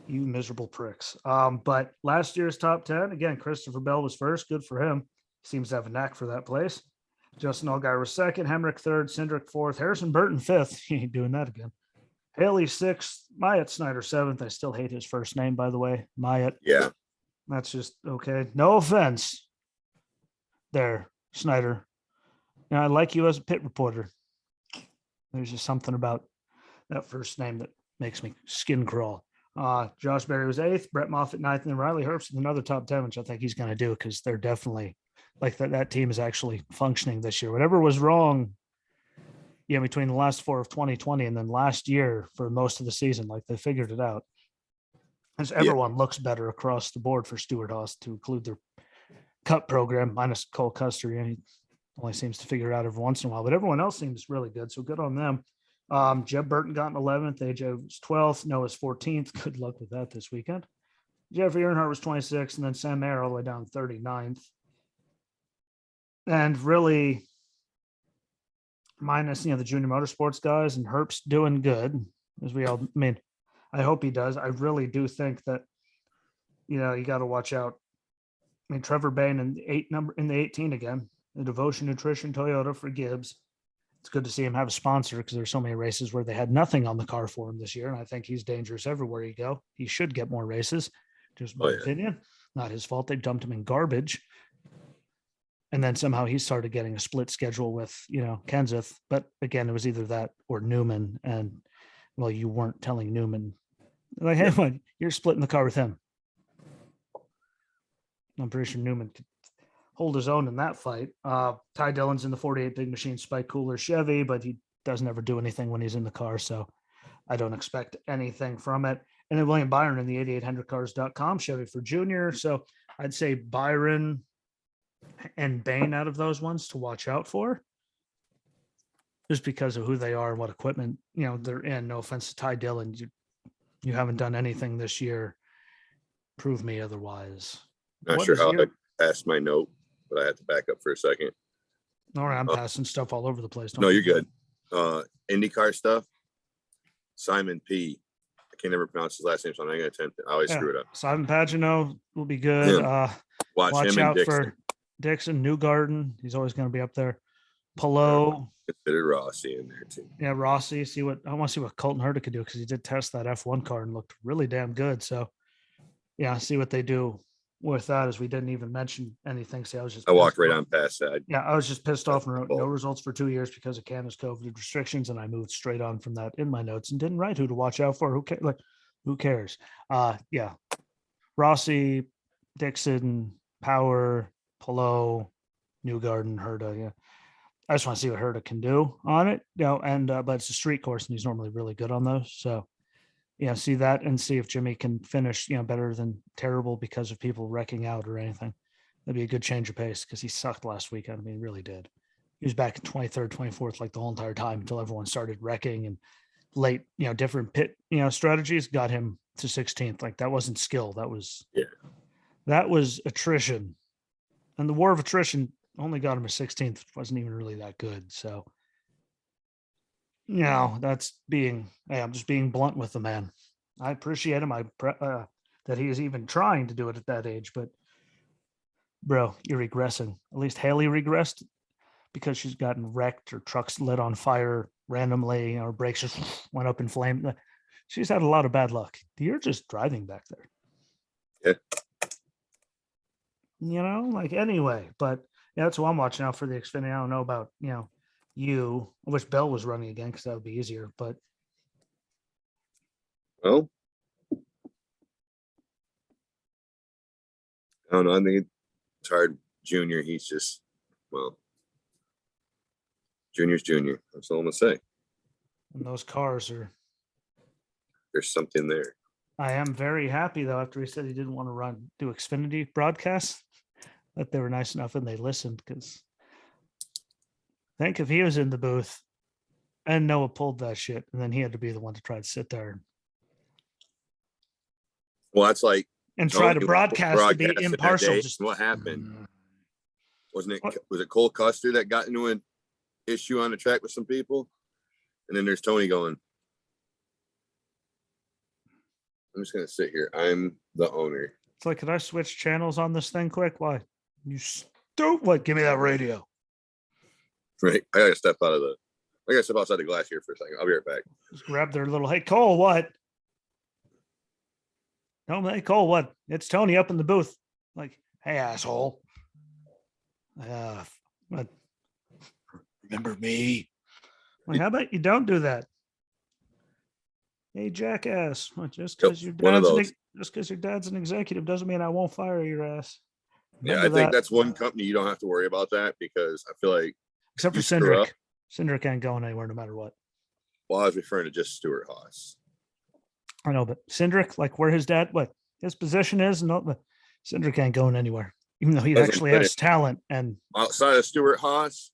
Speaker 1: You miserable pricks. But last year's top 10, again, Christopher Bell was first. Good for him. Seems to have a knack for that place. Justin Allgaier was second. Hemrick third. Cindric fourth. Harrison Burton fifth. He ain't doing that again. Haley sixth. Myatt Snyder seventh. I still hate his first name, by the way. Myatt.
Speaker 2: Yeah.
Speaker 1: That's just okay. No offense there, Snyder. I like you as a pit reporter. There's just something about that first name that makes me skin crawl. Josh Berry was eighth, Brett Moffitt ninth, and then Riley Herbst with another top 10, which I think he's going to do because they're definitely like that team is actually functioning this year. Whatever was wrong, between the last four of 2020 and then last year for most of the season, like they figured it out. As everyone looks better across the board for Stewart Haas to include their cup program, minus Cole Custer. He only seems to figure it out every once in a while, but everyone else seems really good. So good on them. Jeff Burton got an 11th. AJ was 12th. Noah's 14th. Good luck with that this weekend. Jeffrey Earnhardt was 26th, and then Sam Mayer all the way down 39th. And really, minus the junior motorsports guys, and Herbst doing good, as we all. I hope he does. I really do think that you got to watch out. Trevor Bain in the 18 again. The Devotion Nutrition Toyota for Gibbs. It's good to see him have a sponsor because there's so many races where they had nothing on the car for him this year. And I think he's dangerous everywhere you go. He should get more races. Just my opinion. Not his fault. They dumped him in garbage. And then somehow he started getting a split schedule with, Kenseth. But again, it was either that or Newman. And well, you weren't telling Newman, like, hey, you're splitting the car with him. I'm pretty sure Newman could hold his own in that fight. Ty Dillon's in the 48 Big Machine Spike Cooler Chevy, but he doesn't ever do anything when he's in the car, so I don't expect anything from it. And then William Byron in the 8800cars.com Chevy for Junior. So I'd say Byron and Bain out of those ones to watch out for, just because of who they are and what equipment they're in. No offense to Ty Dillon, you haven't done anything this year. Prove me otherwise.
Speaker 2: Not sure how I passed my note, but I had to back up for a second.
Speaker 1: All right, I'm passing stuff all over the place.
Speaker 2: No, you're good. IndyCar stuff. Simon P. I can never pronounce his last name, so I'm not going to attempt it. I always screw it up.
Speaker 1: Simon Pagano will be good.
Speaker 2: Yeah. Watch him
Speaker 1: out
Speaker 2: and
Speaker 1: for Dixon, Newgarden. He's always going to be up there. Polo.
Speaker 2: Consider Rossi in there too.
Speaker 1: Yeah, Rossi. I want to see what Colton Herta could do because he did test that F1 car and looked really damn good. So, yeah, see what they do with that, as we didn't even mention anything. See, I
Speaker 2: walked right on past that.
Speaker 1: Yeah, I was just pissed off and wrote no results for 2 years because of Canada's COVID restrictions, and I moved straight on from that in my notes and didn't write who to watch out for. Who cares? Yeah, Rossi, Dixon, Power, Polo, Newgarden, Herta. Yeah, I just want to see what Herta can do on it. But it's a street course, and he's normally really good on those. So, see that and see if Jimmy can finish, better than terrible because of people wrecking out or anything. That'd be a good change of pace because he sucked last weekend. He really did. He was back in 23rd, 24th, like the whole entire time until everyone started wrecking, and late, different pit, strategies got him to 16th. Like, that wasn't skill. That was attrition. And the war of attrition only got him to 16th. It wasn't even really that good. So, that's I'm just being blunt with the man. I appreciate him. That he is even trying to do it at that age, but bro, you're regressing. At least Haley regressed because she's gotten wrecked or trucks lit on fire randomly, or brakes just went up in flame. She's had a lot of bad luck. You're just driving back there.
Speaker 2: Yeah.
Speaker 1: Anyway, but that's what I'm watching out for the Xfinity. I don't know about, I wish Bell was running again because that would be easier. But
Speaker 2: Well, I don't know. I think it's hard. Junior, he's just, well, Junior's Junior. That's all I'm going to say.
Speaker 1: and those cars are.
Speaker 2: There's something there.
Speaker 1: I am very happy though, after he said he didn't want to do Xfinity broadcasts, that they were nice enough and they listened. Because I think if he was in the booth and Noah pulled that shit, and then he had to be the one to try to sit there
Speaker 2: Well, that's like
Speaker 1: and try to
Speaker 2: Tony
Speaker 1: broadcast to be
Speaker 2: broadcasting that
Speaker 1: impartial.
Speaker 2: day.
Speaker 1: Just
Speaker 2: What happened? Wasn't it?
Speaker 1: What?
Speaker 2: Was it Cole Custer that got into an issue on the track with some people? And then there's Tony going, I'm just gonna sit here. I'm the owner.
Speaker 1: It's like, could I switch channels on this thing quick? Why? You stupid! What? Give me that radio.
Speaker 2: Right. I gotta step outside the glass here for a second. I'll be right back.
Speaker 1: Just grab their little. Hey Cole, what? No, hey Cole, what? It's Tony up in the booth. Like, hey asshole. What? Remember me? Like, how about you don't do that? Hey jackass! Well, just because your dad's an executive doesn't mean I won't fire your ass.
Speaker 2: Yeah, I think that's one company you don't have to worry about that, because I feel like,
Speaker 1: except for Cindric. Cindric ain't going anywhere no matter what.
Speaker 2: well, I was referring to just Stuart Haas.
Speaker 1: I know, but Cindric, like where his position is, but Cindric ain't going anywhere, even though he actually has talent. And
Speaker 2: outside of Stuart Haas,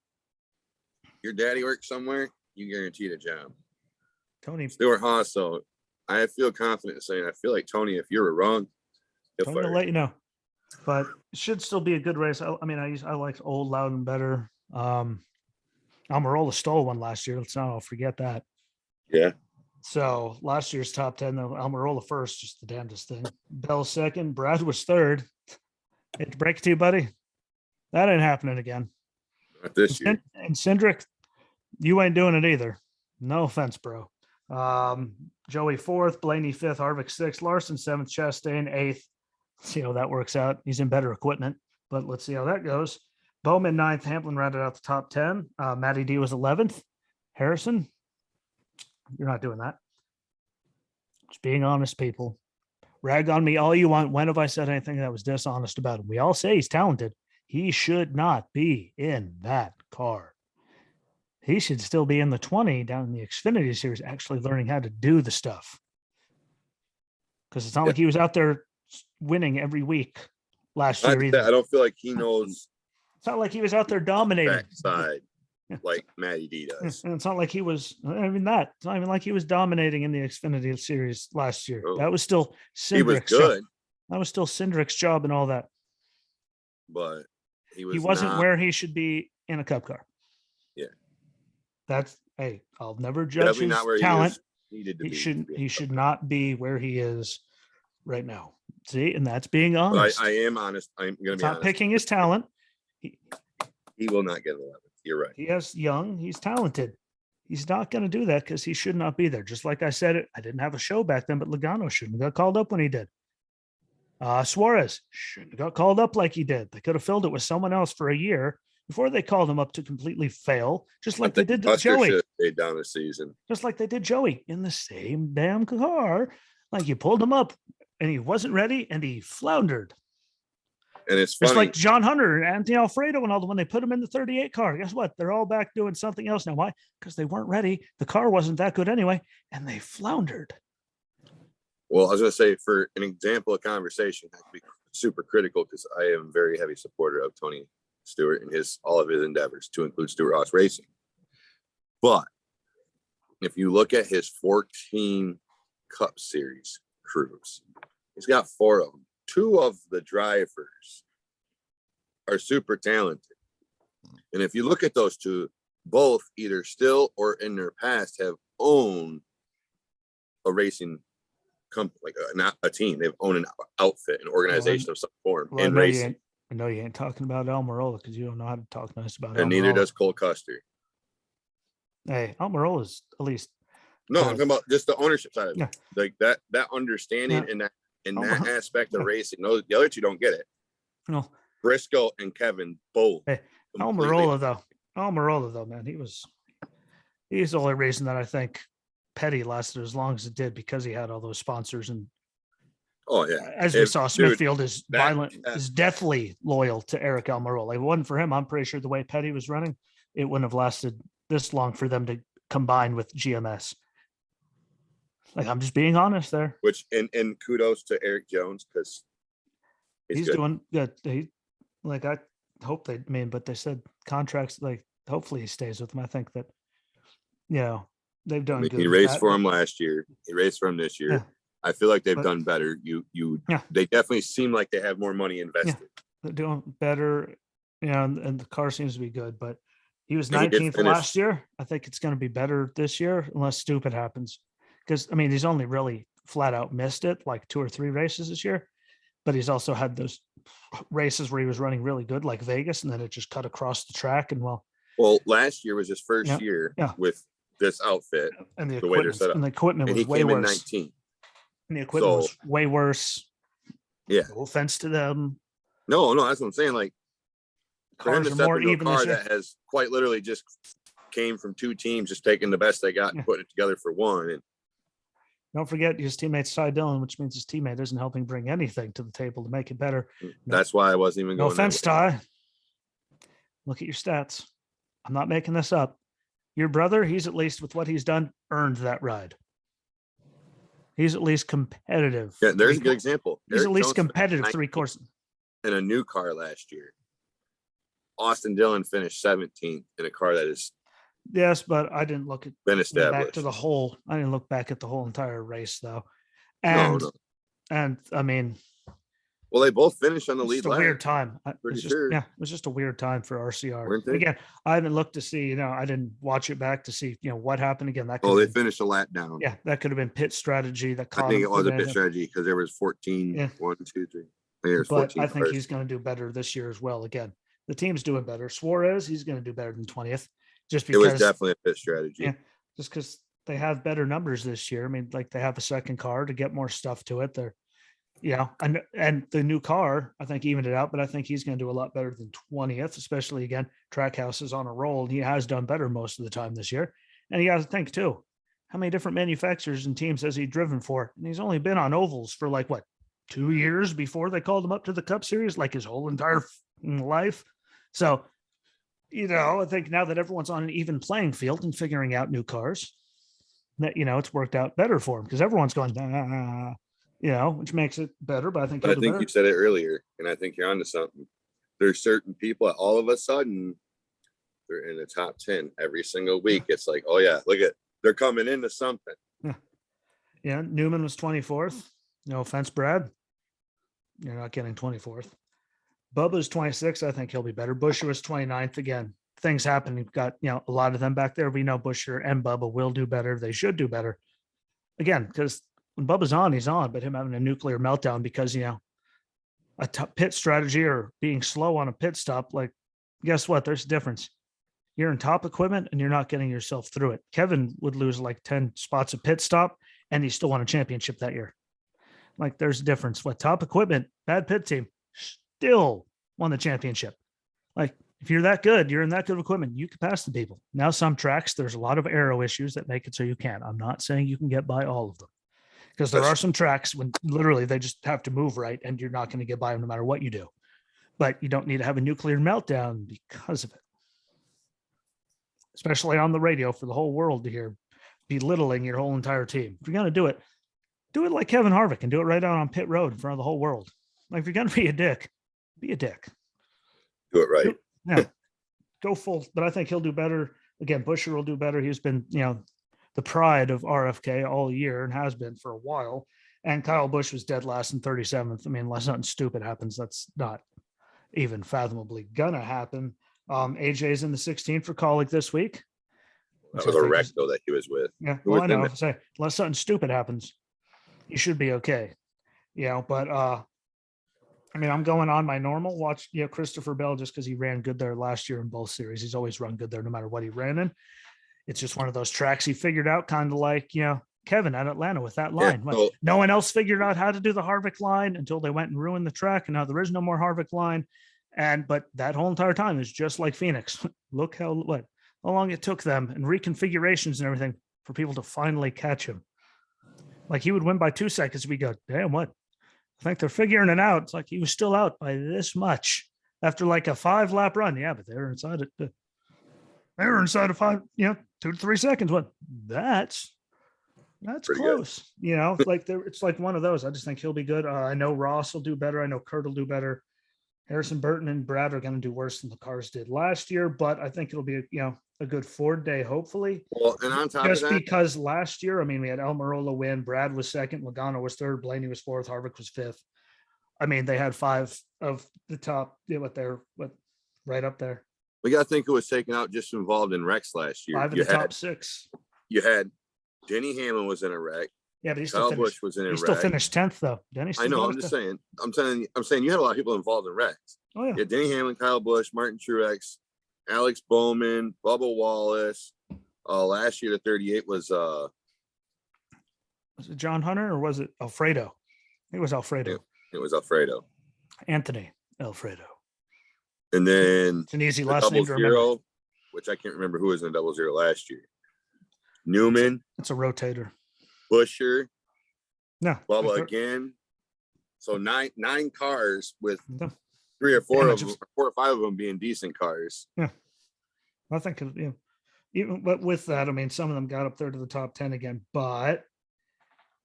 Speaker 2: your daddy works somewhere, you guaranteed a job.
Speaker 1: Tony
Speaker 2: Stuart Haas, so I feel confident in saying, I feel like Tony, if you're wrong, he'll
Speaker 1: will let you know. But it should still be a good race. I mean, I like old, loud, and better. Almirola stole one last year. Let's not all forget that.
Speaker 2: Yeah.
Speaker 1: So last year's top 10, though, Almirola first, just the damnedest thing. Bell second. Brad was third. Hate to break it to you, buddy. That ain't happening again.
Speaker 2: Not this year.
Speaker 1: And Cindric, you ain't doing it either. No offense, bro. Joey fourth, Blaney fifth, Harvick sixth, Larson seventh, Chastain eighth. See how that works out. He's in better equipment, but let's see how that goes. Bowman ninth, Hamlin rounded out the top 10. Matty D was 11th. Harrison, you're not doing that. Just being honest, people. Rag on me all you want. When have I said anything that was dishonest about him? We all say he's talented. He should not be in that car. He should still be in the 20 down in the Xfinity Series, actually learning how to do the stuff. Because it's not like he was out there winning every week last year either.
Speaker 2: I don't feel like he knows.
Speaker 1: It's not like he was out there dominating.
Speaker 2: Backside, like Matty D does.
Speaker 1: And it's not like he was, it's not even like he was dominating in the Xfinity Series last year.
Speaker 2: Oh.
Speaker 1: That was still Cindric's
Speaker 2: He was good.
Speaker 1: job. That was still Cindric's job and all that.
Speaker 2: But he
Speaker 1: wasn't where he should be in a Cup car.
Speaker 2: Yeah.
Speaker 1: Hey, I'll never judge his talent. He should not be where he is right now. See, and that's being honest.
Speaker 2: I am honest. I'm going to be honest.
Speaker 1: Not picking his talent.
Speaker 2: He will not get 11th. You're right.
Speaker 1: He's talented. He's not going to do that because he should not be there. Just like I said, I didn't have a show back then, but Logano shouldn't have got called up when he did. Suarez shouldn't have got called up like he did. They could have filled it with someone else for a year before they called him up to completely fail, just like they did to Joey.
Speaker 2: Down the season.
Speaker 1: Just like they did Joey in the same damn car. Like you pulled him up and he wasn't ready and he floundered.
Speaker 2: And it's funny.
Speaker 1: Just like John Hunter and Anthony Alfredo and all when they put him in the 38 car. Guess what? They're all back doing something else now. Why? Because they weren't ready. The car wasn't that good anyway, and they floundered.
Speaker 2: Well, I was going to say, for an example of conversation, I have to be super critical because I am a very heavy supporter of Tony Stewart and all of his endeavors, to include Stewart Haas Racing. But if you look at his 14 Cup Series crews, he's got 4 of them. 2 of the drivers are super talented. And if you look at those 2, both either still or in their past have owned a racing company, like not a team. They've owned an outfit, an organization of some form in racing.
Speaker 1: I know you ain't talking about Almirola because you don't know how to talk nice about
Speaker 2: and
Speaker 1: Almirola.
Speaker 2: Neither does Cole Custer.
Speaker 1: Hey, Almirola's at least.
Speaker 2: No, I'm talking about just the ownership side of it.
Speaker 1: Yeah.
Speaker 2: Like that understanding and that aspect of racing. No, the other 2 don't get it.
Speaker 1: No.
Speaker 2: Briscoe and Kevin both.
Speaker 1: Hey, Almirola though. Almirola, though, man, he's the only reason that I think Petty lasted as long as it did, because he had all those sponsors. And
Speaker 2: Oh yeah.
Speaker 1: as we saw,
Speaker 2: Dude,
Speaker 1: Smithfield is
Speaker 2: that-
Speaker 1: is deathly loyal to Eric Almirola. If it wasn't for him, I'm pretty sure the way Petty was running, it wouldn't have lasted this long for them to combine with GMS. Like, I'm just being honest there.
Speaker 2: Which and kudos to Eric Jones, because
Speaker 1: He's doing good. I hope but they said contracts, like, hopefully he stays with them. I think that, they've done good.
Speaker 2: He raced for him last year. He raced for him this year.
Speaker 1: Yeah.
Speaker 2: I feel like they've done better. They definitely seem like they have more money invested.
Speaker 1: They're doing better, and the car seems to be good, but he was
Speaker 2: And he did
Speaker 1: 19th
Speaker 2: finish.
Speaker 1: last year. I think it's going to be better this year, unless stupid happens. Because, I mean, he's only really flat out missed it like 2 or 3 races this year, but he's also had those races where he was running really good, like Vegas, and then it just cut across the track. And well,
Speaker 2: last year was his first year with this outfit,
Speaker 1: and
Speaker 2: the way they're set up.
Speaker 1: And the equipment
Speaker 2: and
Speaker 1: was
Speaker 2: he
Speaker 1: way
Speaker 2: came in
Speaker 1: worse.
Speaker 2: 19th.
Speaker 1: And the equipment was way worse.
Speaker 2: Yeah.
Speaker 1: No offense to them.
Speaker 2: No, that's what I'm saying. Like, for him
Speaker 1: Cars
Speaker 2: to
Speaker 1: are
Speaker 2: step
Speaker 1: more
Speaker 2: into a
Speaker 1: even
Speaker 2: car
Speaker 1: this year.
Speaker 2: that has quite literally just came from 2 teams, just taking the best they got and putting it together for one. And
Speaker 1: Don't forget his teammate's Cy Dillon, which means his teammate isn't helping bring anything to the table to make it better.
Speaker 2: that's why I wasn't even
Speaker 1: No
Speaker 2: going.
Speaker 1: offense, Ty. Look at your stats. I'm not making this up. Your brother, he's at least, with what he's done, earned that ride. He's at least competitive.
Speaker 2: Yeah, there's a good example.
Speaker 1: He's
Speaker 2: Eric
Speaker 1: at least
Speaker 2: Jones
Speaker 1: competitive
Speaker 2: finished
Speaker 1: 3 courses.
Speaker 2: in a new car last year. Austin Dillon finished 17th in a car that has
Speaker 1: Yes, but I didn't look at
Speaker 2: been
Speaker 1: back
Speaker 2: established.
Speaker 1: to the whole. I didn't look back at the whole entire race, though.
Speaker 2: No.
Speaker 1: And I mean,
Speaker 2: Well, they both finished on the
Speaker 1: it's
Speaker 2: lead
Speaker 1: just a
Speaker 2: lap.
Speaker 1: weird time.
Speaker 2: Pretty
Speaker 1: It's just,
Speaker 2: sure.
Speaker 1: it was just a weird time for RCR.
Speaker 2: Weren't they?
Speaker 1: Again, I haven't looked to see, I didn't watch it back to see, what happened again. That could
Speaker 2: Oh,
Speaker 1: have
Speaker 2: they
Speaker 1: been,
Speaker 2: finished a lap down.
Speaker 1: yeah, that could have been pit strategy that caught
Speaker 2: I think
Speaker 1: him
Speaker 2: it was
Speaker 1: for
Speaker 2: a pit
Speaker 1: that.
Speaker 2: strategy because there was 14,
Speaker 1: Yeah.
Speaker 2: 1, 2, 3. There's
Speaker 1: But
Speaker 2: 14
Speaker 1: I think
Speaker 2: cars.
Speaker 1: he's going to do better this year as well. Again, the team's doing better. Suarez, he's going to do better than 20th, just
Speaker 2: It
Speaker 1: because.
Speaker 2: was definitely a pit strategy.
Speaker 1: Yeah, just because they have better numbers this year. I mean, like, they have a second car to get more stuff to it. They're, and the new car, I think, evened it out, but I think he's going to do a lot better than 20th, especially, again, Trackhouse is on a roll, and he has done better most of the time this year. And you got to think too, how many different manufacturers and teams has he driven for? And he's only been on ovals for 2 years before they called him up to the Cup Series, like his whole entire life. So, I think now that everyone's on an even playing field and figuring out new cars, that, it's worked out better for him, because everyone's going, which makes it better. But I think,
Speaker 2: But I think you said it earlier, and I think you're onto something. There's certain people that all of a sudden they're in the top 10 every single week. It's like, oh yeah, look at, they're coming into something.
Speaker 1: Yeah, Newman was 24th. No offense, Brad. You're not getting 24th. Bubba's 26th. I think he'll be better. Busher was 29th. Again, things happen. You've got, a lot of them back there. We know Busher and Bubba will do better. They should do better. Again, because when Bubba's on, he's on, but him having a nuclear meltdown because, a pit strategy or being slow on a pit stop, guess what? There's a difference. You're in top equipment and you're not getting yourself through it. Kevin would lose 10 spots of pit stop and he still won a championship that year. There's a difference. What top equipment, bad pit team, still won the championship. If you're that good, you're in that good of equipment, you can pass the people. Now, some tracks, there's a lot of aero issues that make it so you can't. I'm not saying you can get by all of them, because there are some tracks when literally they just have to move right and you're not going to get by them no matter what you do. But you don't need to have a nuclear meltdown because of it, especially on the radio for the whole world to hear, belittling your whole entire team. If you're going to do it like Kevin Harvick and do it right out on pit road in front of the whole world. If you're going to be a dick, be a dick.
Speaker 2: Do it right.
Speaker 1: Yeah, go full. But I think he'll do better. Again, Busher will do better. He's been, the pride of RFK all year and has been for a while. And Kyle Busch was dead last in 37th. I mean, unless something stupid happens, that's not even fathomably gonna happen. AJ's in the 16th for Kaulig this week.
Speaker 2: That was a wreck though that he was with.
Speaker 1: Yeah, well, I know. Say, unless something stupid happens, you should be okay. But I mean, I'm going on my normal watch. Christopher Bell, just because he ran good there last year in both series. He's always run good there no matter what he ran in. It's just one of those tracks he figured out, kind of like, Kevin at Atlanta with that line.
Speaker 2: Yeah, so,
Speaker 1: no one else figured out how to do the Harvick line until they went and ruined the track. And now there is no more Harvick line. But that whole entire time is just like Phoenix. Look how long it took them and reconfigurations and everything for people to finally catch him. Like he would win by 2 seconds. We go, damn, what? I think they're figuring it out. It's like he was still out by this much after like a 5-lap run. Yeah, but they were inside it. They were inside of 5, 2 to 3 seconds. What? That's
Speaker 2: Pretty
Speaker 1: close. Like it's like one of those. I just think he'll be good. I know Ross will do better. I know Kurt will do better. Harrison Burton and Brad are going to do worse than the cars did last year, but I think it'll be a good Ford day, hopefully.
Speaker 2: Well, and on top
Speaker 1: just
Speaker 2: of that,
Speaker 1: because last year, I mean, we had Almirola win, Brad was second, Logano was third, Blaney was fourth, Harvick was fifth. I mean, they had 5 of the top, right up there.
Speaker 2: we got to think who was taken out just involved in wrecks last year.
Speaker 1: 5 of the top 6.
Speaker 2: You had Denny Hamlin was in a wreck.
Speaker 1: Yeah, but he
Speaker 2: Kyle
Speaker 1: still finished.
Speaker 2: Busch was in a wreck.
Speaker 1: He still finished 10th though. Denny.
Speaker 2: I know. I'm just saying. I'm saying you had a lot of people involved in wrecks.
Speaker 1: Oh yeah.
Speaker 2: You had Denny Hamlin, Kyle Busch, Martin Truex, Alex Bowman, Bubba Wallace. Last year the 38 was
Speaker 1: it John Hunter or was it Alfredo? It was Alfredo.
Speaker 2: It was Alfredo.
Speaker 1: Anthony Alfredo.
Speaker 2: And then
Speaker 1: it's an easy last name to remember.
Speaker 2: Which I can't remember who was in the 00 last year. Newman.
Speaker 1: It's a rotator.
Speaker 2: Busher.
Speaker 1: No.
Speaker 2: Bubba again. So nine cars with 3 or 4 of them, 4 or 5 of them being decent cars.
Speaker 1: Yeah. I think even but with that, I mean, some of them got up there to the top 10 again, but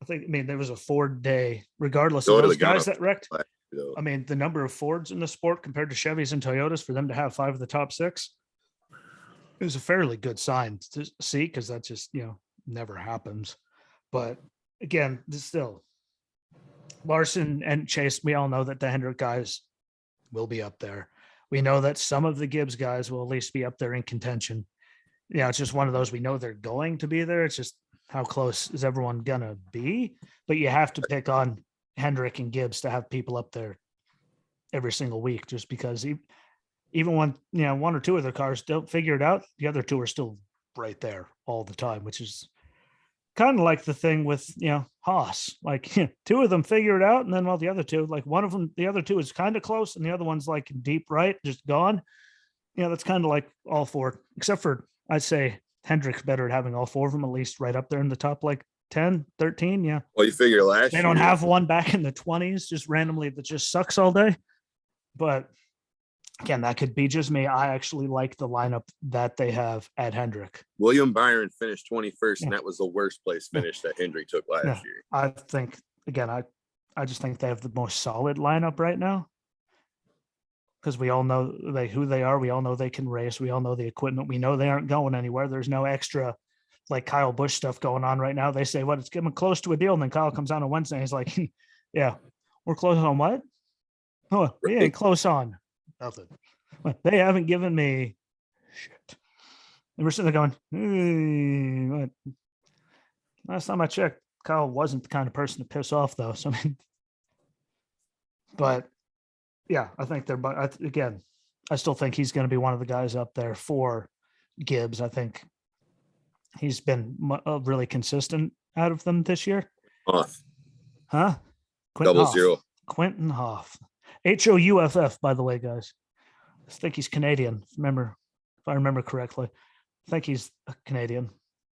Speaker 1: there was a Ford day, regardless of those guys that wrecked. I mean, the number of Fords in the sport compared to Chevys and Toyotas, for them to have 5 of the top 6, it was a fairly good sign to see, because that just, never happens. But again, still, Larson and Chase, we all know that the Hendrick guys will be up there. We know that some of the Gibbs guys will at least be up there in contention. It's just one of those, we know they're going to be there. It's just how close is everyone going to be? But you have to pick on Hendrick and Gibbs to have people up there every single week, just because even when, 1 or 2 of their cars don't figure it out, the other 2 are still right there all the time, which is kind of like the thing with, Haas, like 2 of them figure it out. And then, the other 2, like one of them, the other 2 is kind of close. And the other one's like deep right, just gone. That's kind of like all 4, except for, I'd say Hendrick's better at having all 4 of them, at least right up there in the top, like 10, 13. Yeah.
Speaker 2: Well, you figure last
Speaker 1: they
Speaker 2: year,
Speaker 1: don't have one back in the 20s, just randomly, that just sucks all day. But again, that could be just me. I actually like the lineup that they have at Hendrick.
Speaker 2: William Byron finished 21st, and that was the worst place finish that Hendrick took last year.
Speaker 1: I think, again, I just think they have the most solid lineup right now, because we all know who they are. We all know they can race. We all know the equipment. We know they aren't going anywhere. There's no extra like Kyle Busch stuff going on right now. They say, it's getting close to a deal. And then Kyle comes on Wednesday. And he's like, yeah, we're close on what? Oh, we ain't close on nothing. They haven't given me shit. And we're sitting there going, last time I checked, Kyle wasn't the kind of person to piss off, though. So, but yeah, I think again, I still think he's going to be one of the guys up there for Gibbs. I think he's been really consistent out of them this year.
Speaker 2: Hoff.
Speaker 1: Huh?
Speaker 2: Quentin Hoff.
Speaker 1: Quentin Hoff. Houff, by the way, guys. I think he's Canadian. If I remember correctly. I think he's a Canadian.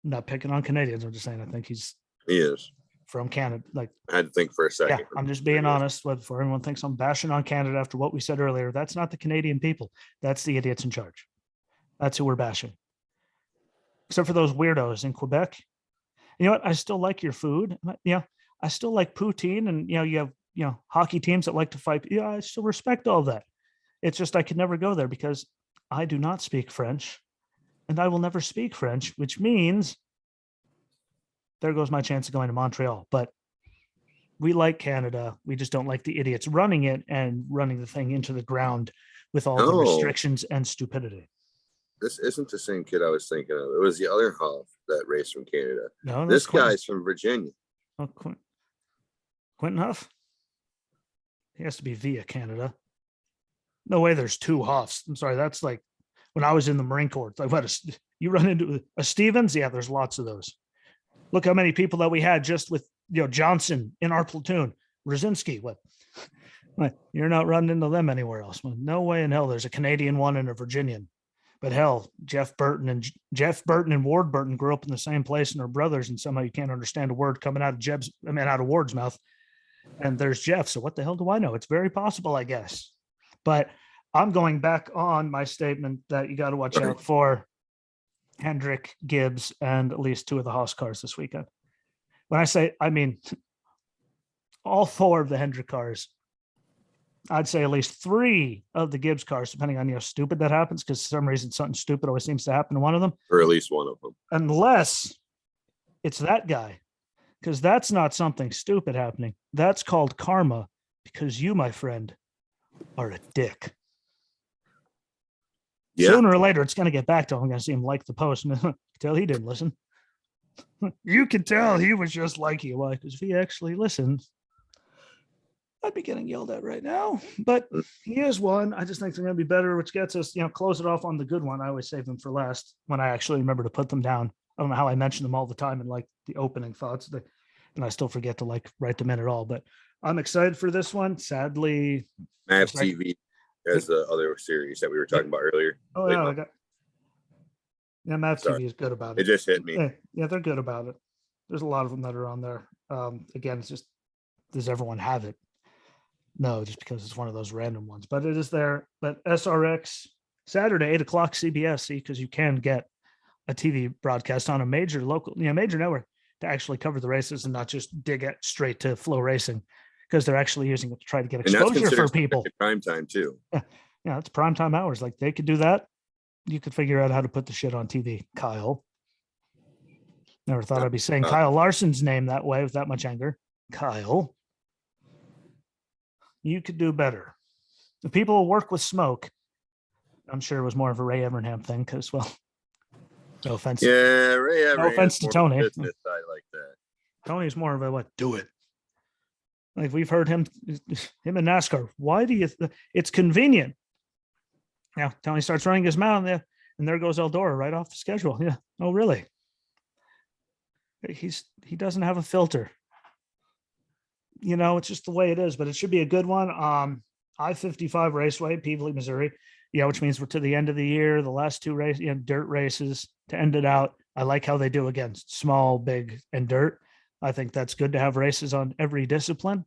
Speaker 1: I'm not picking on Canadians. I'm just saying I think he
Speaker 2: is
Speaker 1: from Canada. Like,
Speaker 2: I had to think for a second.
Speaker 1: Yeah, I'm just being honest. Before everyone thinks I'm bashing on Canada after what we said earlier, that's not the Canadian people. That's the idiots in charge. That's who we're bashing. Except for those weirdos in Quebec. You know what? I still like your food. I still like poutine, and you have hockey teams that like to fight. Yeah, I still respect all that. It's just I could never go there because I do not speak French, and I will never speak French, which means there goes my chance of going to Montreal. But we like Canada. We just don't like the idiots running it and running the thing into the ground with all the restrictions and stupidity.
Speaker 2: This isn't the same kid I was thinking of. It was the other Hoff that raced from Canada.
Speaker 1: No,
Speaker 2: this guy's from Virginia.
Speaker 1: Oh, Quentin Hoff? He has to be via Canada. No way there's 2 Hoffs. I'm sorry. That's like when I was in the Marine Corps. It's like, you run into a Stevens? Yeah, there's lots of those. Look how many people that we had just with Johnson in our platoon. Brzezinski, Like, you're not running into them anywhere else. Well, no way in hell. There's a Canadian one and a Virginian. But hell, Jeff Burton and Ward Burton grew up in the same place and are brothers, and somehow you can't understand a word coming out of out of Ward's mouth. And there's Jeff. So what the hell do I know? It's very possible, I guess. But I'm going back on my statement that you got to watch out for Hendrick, Gibbs, and at least 2 of the Haas cars this weekend. When I say, I mean, all 4 of the Hendrick cars. I'd say at least 3 of the Gibbs cars, depending on how stupid that happens, because for some reason something stupid always seems to happen to one of them.
Speaker 2: Or at least one of them.
Speaker 1: Unless it's that guy, because that's not something stupid happening. That's called karma, because you, my friend, are a dick. Yeah. Sooner or later, it's going to get back to him. I'm going to see him like the post. Tell he didn't listen. You can tell he was just like you. Why? Because if he actually listened, I'd be getting yelled at right now, but he is one. I just think they're going to be better, which gets us, close it off on the good one. I always save them for last when I actually remember to put them down. I don't know how I mention them all the time in like the opening thoughts, and I still forget to like write them in at all, but I'm excited for this one. Sadly,
Speaker 2: Mav TV as the other series that we were talking about earlier.
Speaker 1: Oh yeah, Mav TV is good about
Speaker 2: it. It just hit me.
Speaker 1: Yeah, they're good about it. There's a lot of them that are on there. Again, it's just, does everyone have it? No, just because it's one of those random ones, but it is there. But SRX Saturday, 8:00 CBS, see, because you can get a TV broadcast on a major local, major network to actually cover the races and not just dig it straight to Flow Racing, because they're actually using it to try to get exposure for people.
Speaker 2: Prime time too.
Speaker 1: Yeah, it's prime time hours. Like they could do that. You could figure out how to put the shit on TV, Kyle. Never thought I'd be saying Kyle Larson's name that way with that much anger. Kyle. You could do better. The people who work with smoke, I'm sure it was more of a Ray Evernham thing because, well, no offense.
Speaker 2: Yeah, Ray Evernham.
Speaker 1: No offense to Tony.
Speaker 2: Business side like that.
Speaker 1: Tony's more of a what? Do it. Like we've heard him in NASCAR. Why do you? It's convenient. Now Tony starts running his mouth there, and there goes Eldora right off the schedule. Yeah. Oh, really? He doesn't have a filter. It's just the way it is, but it should be a good one. I-55 Raceway, Peevely, Missouri. Yeah, which means we're to the end of the year, the last 2 races, dirt races to end it out. I like how they do again, small, big, and dirt. I think that's good to have races on every discipline.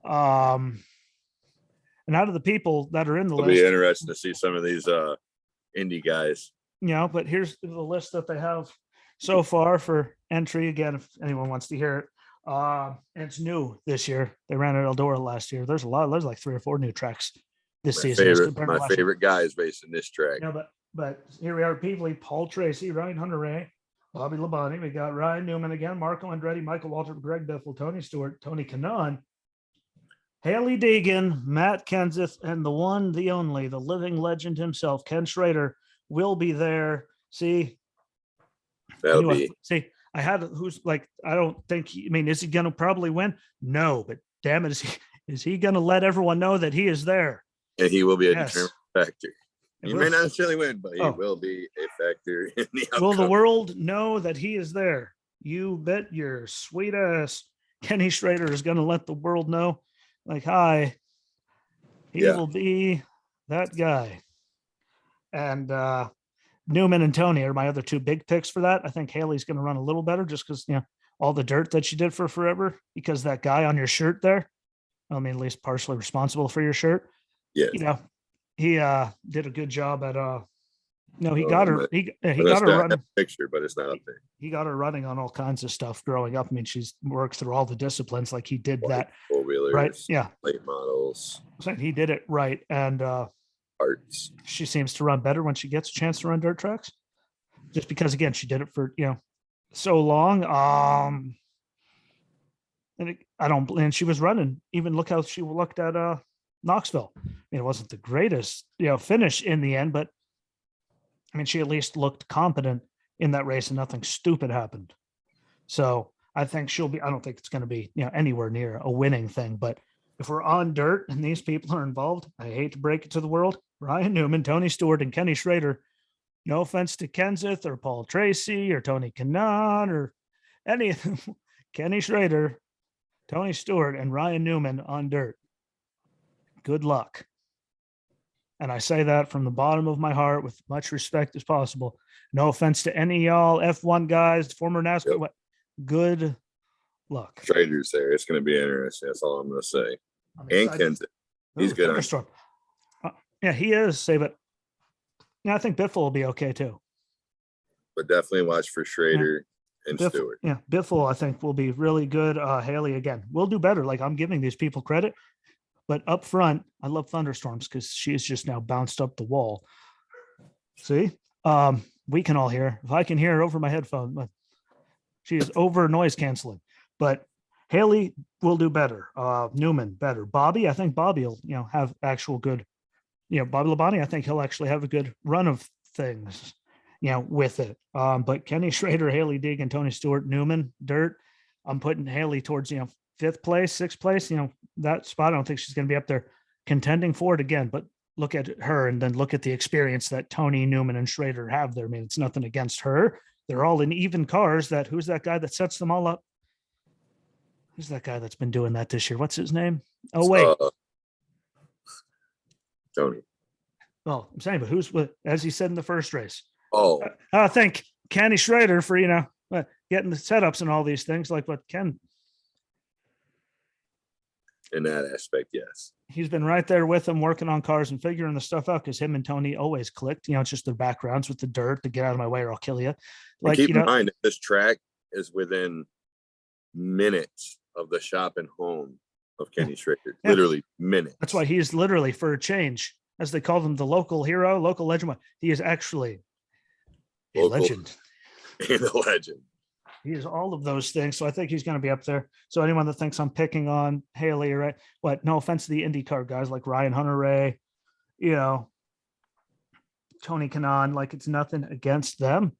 Speaker 1: And out of the people that are in the list,
Speaker 2: it'll be interesting to see some of these Indy guys.
Speaker 1: But here's the list that they have so far for entry. Again, if anyone wants to hear it. And it's new this year. They ran at Eldora last year. There's like 3 or 4 new tracks this season.
Speaker 2: My favorite guy is racing this track.
Speaker 1: Yeah, but here we are, Peevely, Paul Tracy, Ryan Hunter-Ray, Bobby Labonte. We got Ryan Newman again, Marco Andretti, Michael Walter, Greg Biffle, Tony Stewart, Tony Kanaan, Haley Deegan, Matt Kenseth, and the one, the only, the living legend himself, Ken Schrader, will be there. See, I had who's like, I don't think, is he going to probably win? No, but damn it, is he going to let everyone know that he is there?
Speaker 2: And he will be a determined factor. He may not necessarily win, but he will be a factor in the outcome.
Speaker 1: Will the world know that he is there? You bet your sweet ass Kenny Schrader is going to let the world know. Like, hi, he will be that guy. And Newman and Tony are my other 2 big picks for that. I think Haley's going to run a little better just because, all the dirt that she did for forever, because that guy on your shirt there, at least partially responsible for your shirt.
Speaker 2: Yeah.
Speaker 1: He did a good job at, he got her running.
Speaker 2: Picture, but it's not up there.
Speaker 1: He got her running on all kinds of stuff growing up. She's worked through all the disciplines. Like he did that.
Speaker 2: 4-wheelers,
Speaker 1: right? Yeah.
Speaker 2: Late models.
Speaker 1: He did it right. And,
Speaker 2: parts.
Speaker 1: She seems to run better when she gets a chance to run dirt tracks, just because again she did it for so long. And she was running. Even look how she looked at Knoxville. It wasn't the greatest finish in the end, but she at least looked competent in that race, and nothing stupid happened. So I think she'll be. I don't think it's going to be anywhere near a winning thing, but if we're on dirt and these people are involved, I hate to break it to the world, Ryan Newman, Tony Stewart, and Kenny Schrader. No offense to Kenseth or Paul Tracy or Tony Kanaan or any of them. Kenny Schrader, Tony Stewart, and Ryan Newman on dirt. good luck. And I say that from the bottom of my heart with much respect as possible. No offense to any y'all F1 guys, former NASCAR.
Speaker 2: Yep.
Speaker 1: Good luck.
Speaker 2: Traders there. It's going to be interesting. That's all I'm going to say. And Kenseth. He's good.
Speaker 1: Thunderstorm. Yeah, he is. Save it. Yeah, I think Biffle will be okay too.
Speaker 2: But definitely watch for Schrader and Stewart.
Speaker 1: Yeah, Biffle, I think, will be really good. Haley, again, will do better. Like, I'm giving these people credit. But up front, I love Thunderstorms because she is just now bounced up the wall. See? We can all hear. If I can hear her over my headphone, but she is over noise canceling. But Haley will do better. Newman better. Bobby, I think Bobby will, have actual good, Bobby Labonte, I think he'll actually have a good run of things, with it. But Kenny Schrader, Haley Deegan, Tony Stewart, Newman, Dirt. I'm putting Haley towards, 5th place, 6th place, that spot. I don't think she's going to be up there contending for it again, but look at her and then look at the experience that Tony, Newman, and Schrader have there. I mean, it's nothing against her. They're all in even cars. Who's that guy that sets them all up? Who's that guy that's been doing that this year? What's his name? Oh, wait.
Speaker 2: Tony.
Speaker 1: Well, I'm saying, but as he said in the first race?
Speaker 2: Oh.
Speaker 1: I think Kenny Schrader for, getting the setups and all these things like what Ken.
Speaker 2: In that aspect, yes.
Speaker 1: He's been right there with him working on cars and figuring the stuff out because him and Tony always clicked. It's just their backgrounds with the dirt to get out of my way or I'll kill you.
Speaker 2: Like, keep in mind, this track is within minutes of the shop and home of Kenny Schrader. Yeah. Literally minutes.
Speaker 1: That's why he's literally, for a change, as they call him, the local hero, local legend. He is actually a legend.
Speaker 2: And a legend.
Speaker 1: He is all of those things. So I think he's going to be up there. So anyone that thinks I'm picking on Haley, right? No offense to the IndyCar guys like Ryan Hunter-Ray, Tony Kanaan, like it's nothing against them.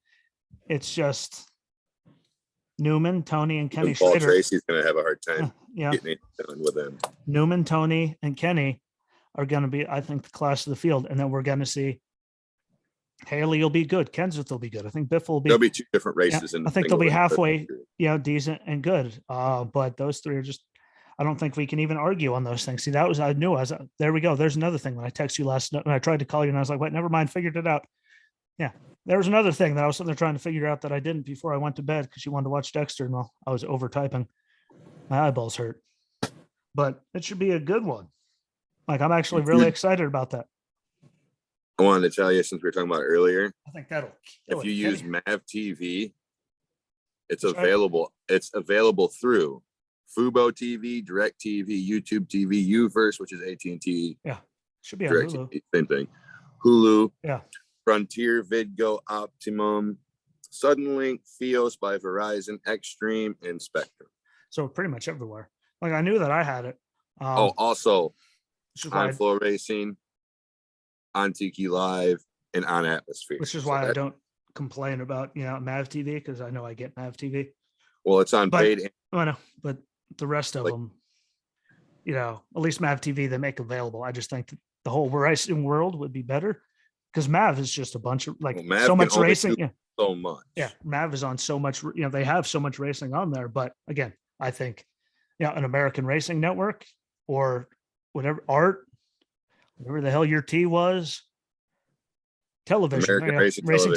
Speaker 1: It's just Newman, Tony, and Kenny
Speaker 2: Paul
Speaker 1: Schrader.
Speaker 2: Tracy's going to have a hard time getting it done with them.
Speaker 1: Newman, Tony, and Kenny are going to be, I think, the class of the field. And then we're going to see Haley will be good. Kenseth will be good. I think Biff will be.
Speaker 2: There'll be 2 different races.
Speaker 1: I think they'll be halfway, decent and good. But those 3 are just, I don't think we can even argue on those things. See, there we go. There's another thing when I text you last night, when I tried to call you and I was like, wait, never mind. Figured it out. Yeah. There was another thing that I was sitting there trying to figure out that I didn't before I went to bed because you wanted to watch Dexter and I was over typing. My eyeballs hurt, but it should be a good one. Like, I'm actually really excited about that.
Speaker 2: I wanted to tell you, since we were talking about earlier,
Speaker 1: I think that'll
Speaker 2: if you use Mav TV, it's available. It's available through Fubo TV, Direct TV, YouTube TV, Uverse, which is AT&T.
Speaker 1: Yeah, should be on Hulu.
Speaker 2: TV, same thing. Hulu.
Speaker 1: Yeah.
Speaker 2: Frontier, Vidgo, Optimum, Suddenlink, Fios by Verizon, Extreme, and Spectrum.
Speaker 1: So pretty much everywhere. Like, I knew that I had it.
Speaker 2: Also on Floor Racing, on Tiki Live, and on Atmosphere.
Speaker 1: Which is why I don't complain about Mav TV, because I know I get Mav TV.
Speaker 2: Well, it's on paid.
Speaker 1: I know, but the rest of them, at least Mav TV they make available. I just think that the whole racing world would be better because Mav is just a bunch of so much racing. Yeah,
Speaker 2: so much.
Speaker 1: Yeah, Mav is on so much. They have so much racing on there. But again, I think an American Racing Network or whatever whatever the hell your T was, television,
Speaker 2: American Racing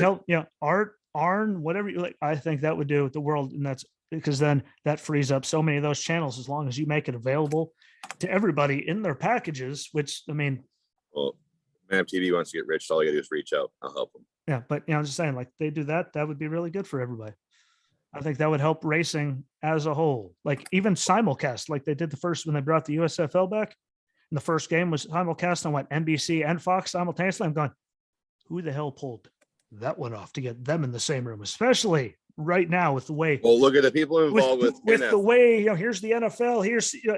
Speaker 1: Art, ARN, whatever you like. I think that would do the world, and that's because then that frees up so many of those channels as long as you make it available to everybody in their packages. Which
Speaker 2: well, Mav TV wants to get rich, so all you gotta do is reach out. I'll help them.
Speaker 1: Yeah, but I'm just saying, like, they do that would be really good for everybody. I think that would help racing as a whole. Like, even simulcast, like they did the first when they brought the USFL back. And the first game was simulcast on NBC and Fox simultaneously. I'm going, who the hell pulled that one off to get them in the same room, especially right now with the way.
Speaker 2: Well, look at the people involved with
Speaker 1: the way, here's the NFL,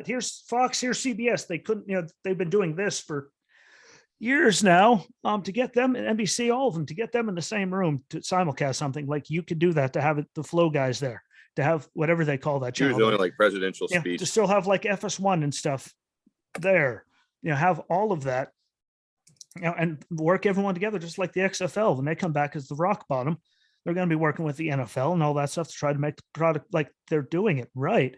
Speaker 1: here's Fox, here's CBS. They couldn't, they've been doing this for years now. To get them and NBC, all of them, to get them in the same room to simulcast something, like you could do that, to have the flow guys there, to have whatever they call that channel.
Speaker 2: Doing like presidential speech.
Speaker 1: To still have like FS1 and stuff there, have all of that, and work everyone together, just like the XFL. When they come back as the rock bottom, they're going to be working with the NFL and all that stuff to try to make the product like they're doing it right.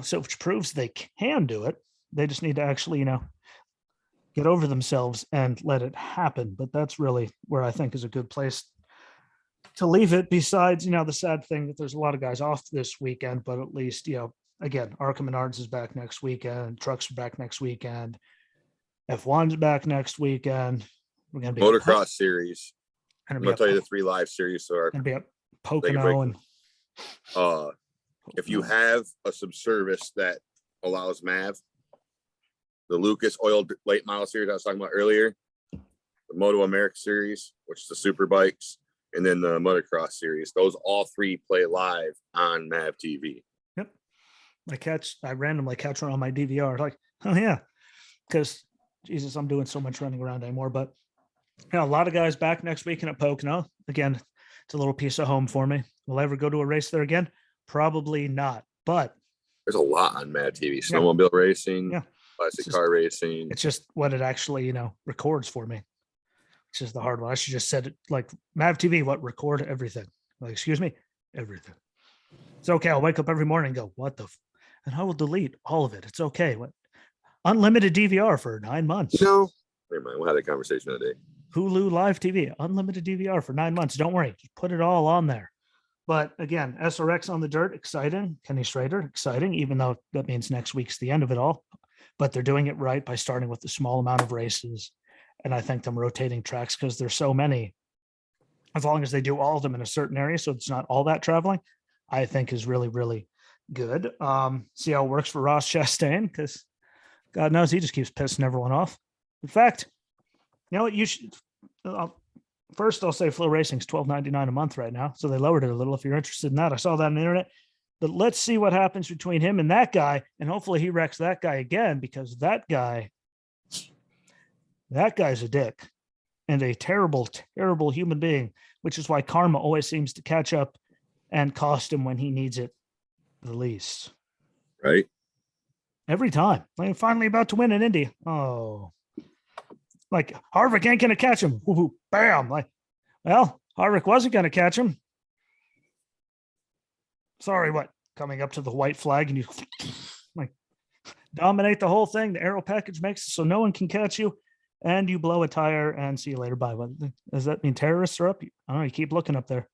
Speaker 1: So which proves they can do it. They just need to actually, get over themselves and let it happen. But that's really where I think is a good place to leave it. Besides, the sad thing that there's a lot of guys off this weekend, but at least, again, ARCA Menards is back next weekend. Trucks are back next weekend. F1's back next weekend. We're going to be
Speaker 2: MotoCross series.
Speaker 1: I'm
Speaker 2: going to tell you the 3 live series. So our
Speaker 1: going to be at Pocono and
Speaker 2: if you have a subservice that allows MAV, the Lucas Oil late model series I was talking about earlier, the Moto America series, which is the super bikes, and then the motocross series, those all 3 play live on MAV TV.
Speaker 1: Yep. I randomly catch one on my DVR. Like, oh yeah. Because Jesus, I'm doing so much running around anymore. But a lot of guys back next weekend at Pocono. Again, it's a little piece of home for me. Will I ever go to a race there again? Probably not. But
Speaker 2: there's a lot on MAV TV. Snowmobile racing,
Speaker 1: yeah.
Speaker 2: Classic car racing.
Speaker 1: It's just what it actually, records for me. It's just the hard one. I should just said it like MAV TV, what record everything. Like, excuse me, everything. It's okay. I'll wake up every morning and go, what the and I will delete all of it. It's okay. What unlimited DVR for 9 months.
Speaker 2: No. Never mind. We'll have that conversation today.
Speaker 1: Hulu Live TV, unlimited DVR for 9 months. Don't worry. Just put it all on there. But again, SRX on the dirt, exciting. Kenny Schrader, exciting, even though that means next week's the end of it all. But they're doing it right by starting with a small amount of races. And I think them rotating tracks because there's so many. As long as they do all of them in a certain area, so it's not all that traveling, I think is really, really good. See how it works for Ross Chastain, because God knows he just keeps pissing everyone off. In fact, you know what? You should. First, I'll say Flow Racing's $12.99 a month right now, so they lowered it a little. If you're interested in that, I saw that on the internet. But let's see what happens between him and that guy, and hopefully he wrecks that guy again, because that guy's a dick and a terrible, terrible human being. Which is why karma always seems to catch up and cost him when he needs it the least.
Speaker 2: Right.
Speaker 1: Every time. Like finally about to win an Indy. Oh. Like Harvick ain't going to catch him. Woo-hoo, bam. Like, well, Harvick wasn't going to catch him. Sorry, what? Coming up to the white flag and you like dominate the whole thing. The aero package makes it so no one can catch you. And you blow a tire and see you later. Bye. What does that mean? Terrorists are up? I don't know. You keep looking up there.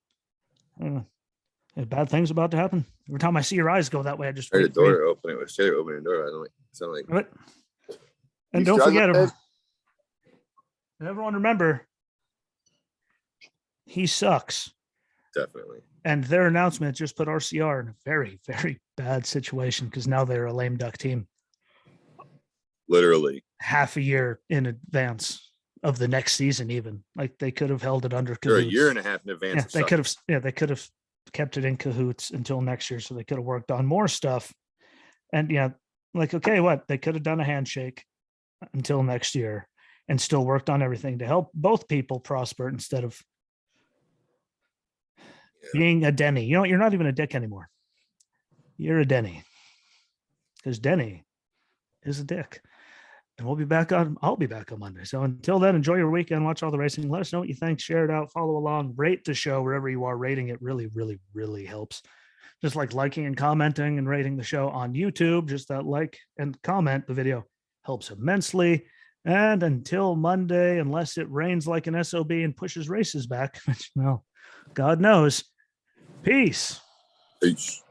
Speaker 1: Bad things about to happen. Every time I see your eyes go that way, I just
Speaker 2: the door open. It was opening the door. I don't sound like.
Speaker 1: What? And don't forget, everyone remember, he sucks.
Speaker 2: Definitely.
Speaker 1: And their announcement just put RCR in a very, very bad situation because now they're a lame duck team.
Speaker 2: Literally
Speaker 1: half a year in advance of the next season, even like they could have held it under.
Speaker 2: They're a year and a half in advance.
Speaker 1: Yeah, they could have kept it in cahoots until next year, so they could have worked on more stuff. And okay, what they could have done a handshake until next year and still worked on everything to help both people prosper instead of being a Denny. You're not even a dick anymore. You're a Denny because Denny is a dick. And I'll be back on Monday. So until then, enjoy your weekend. Watch all the racing. Let us know what you think. Share it out. Follow along. Rate the show wherever you are. Rating it really, really, really helps. Just like liking and commenting and rating the show on YouTube. Just that like and comment the video helps immensely. And until Monday, unless it rains like an SOB and pushes races back, which, well, God knows. Peace.
Speaker 2: Peace.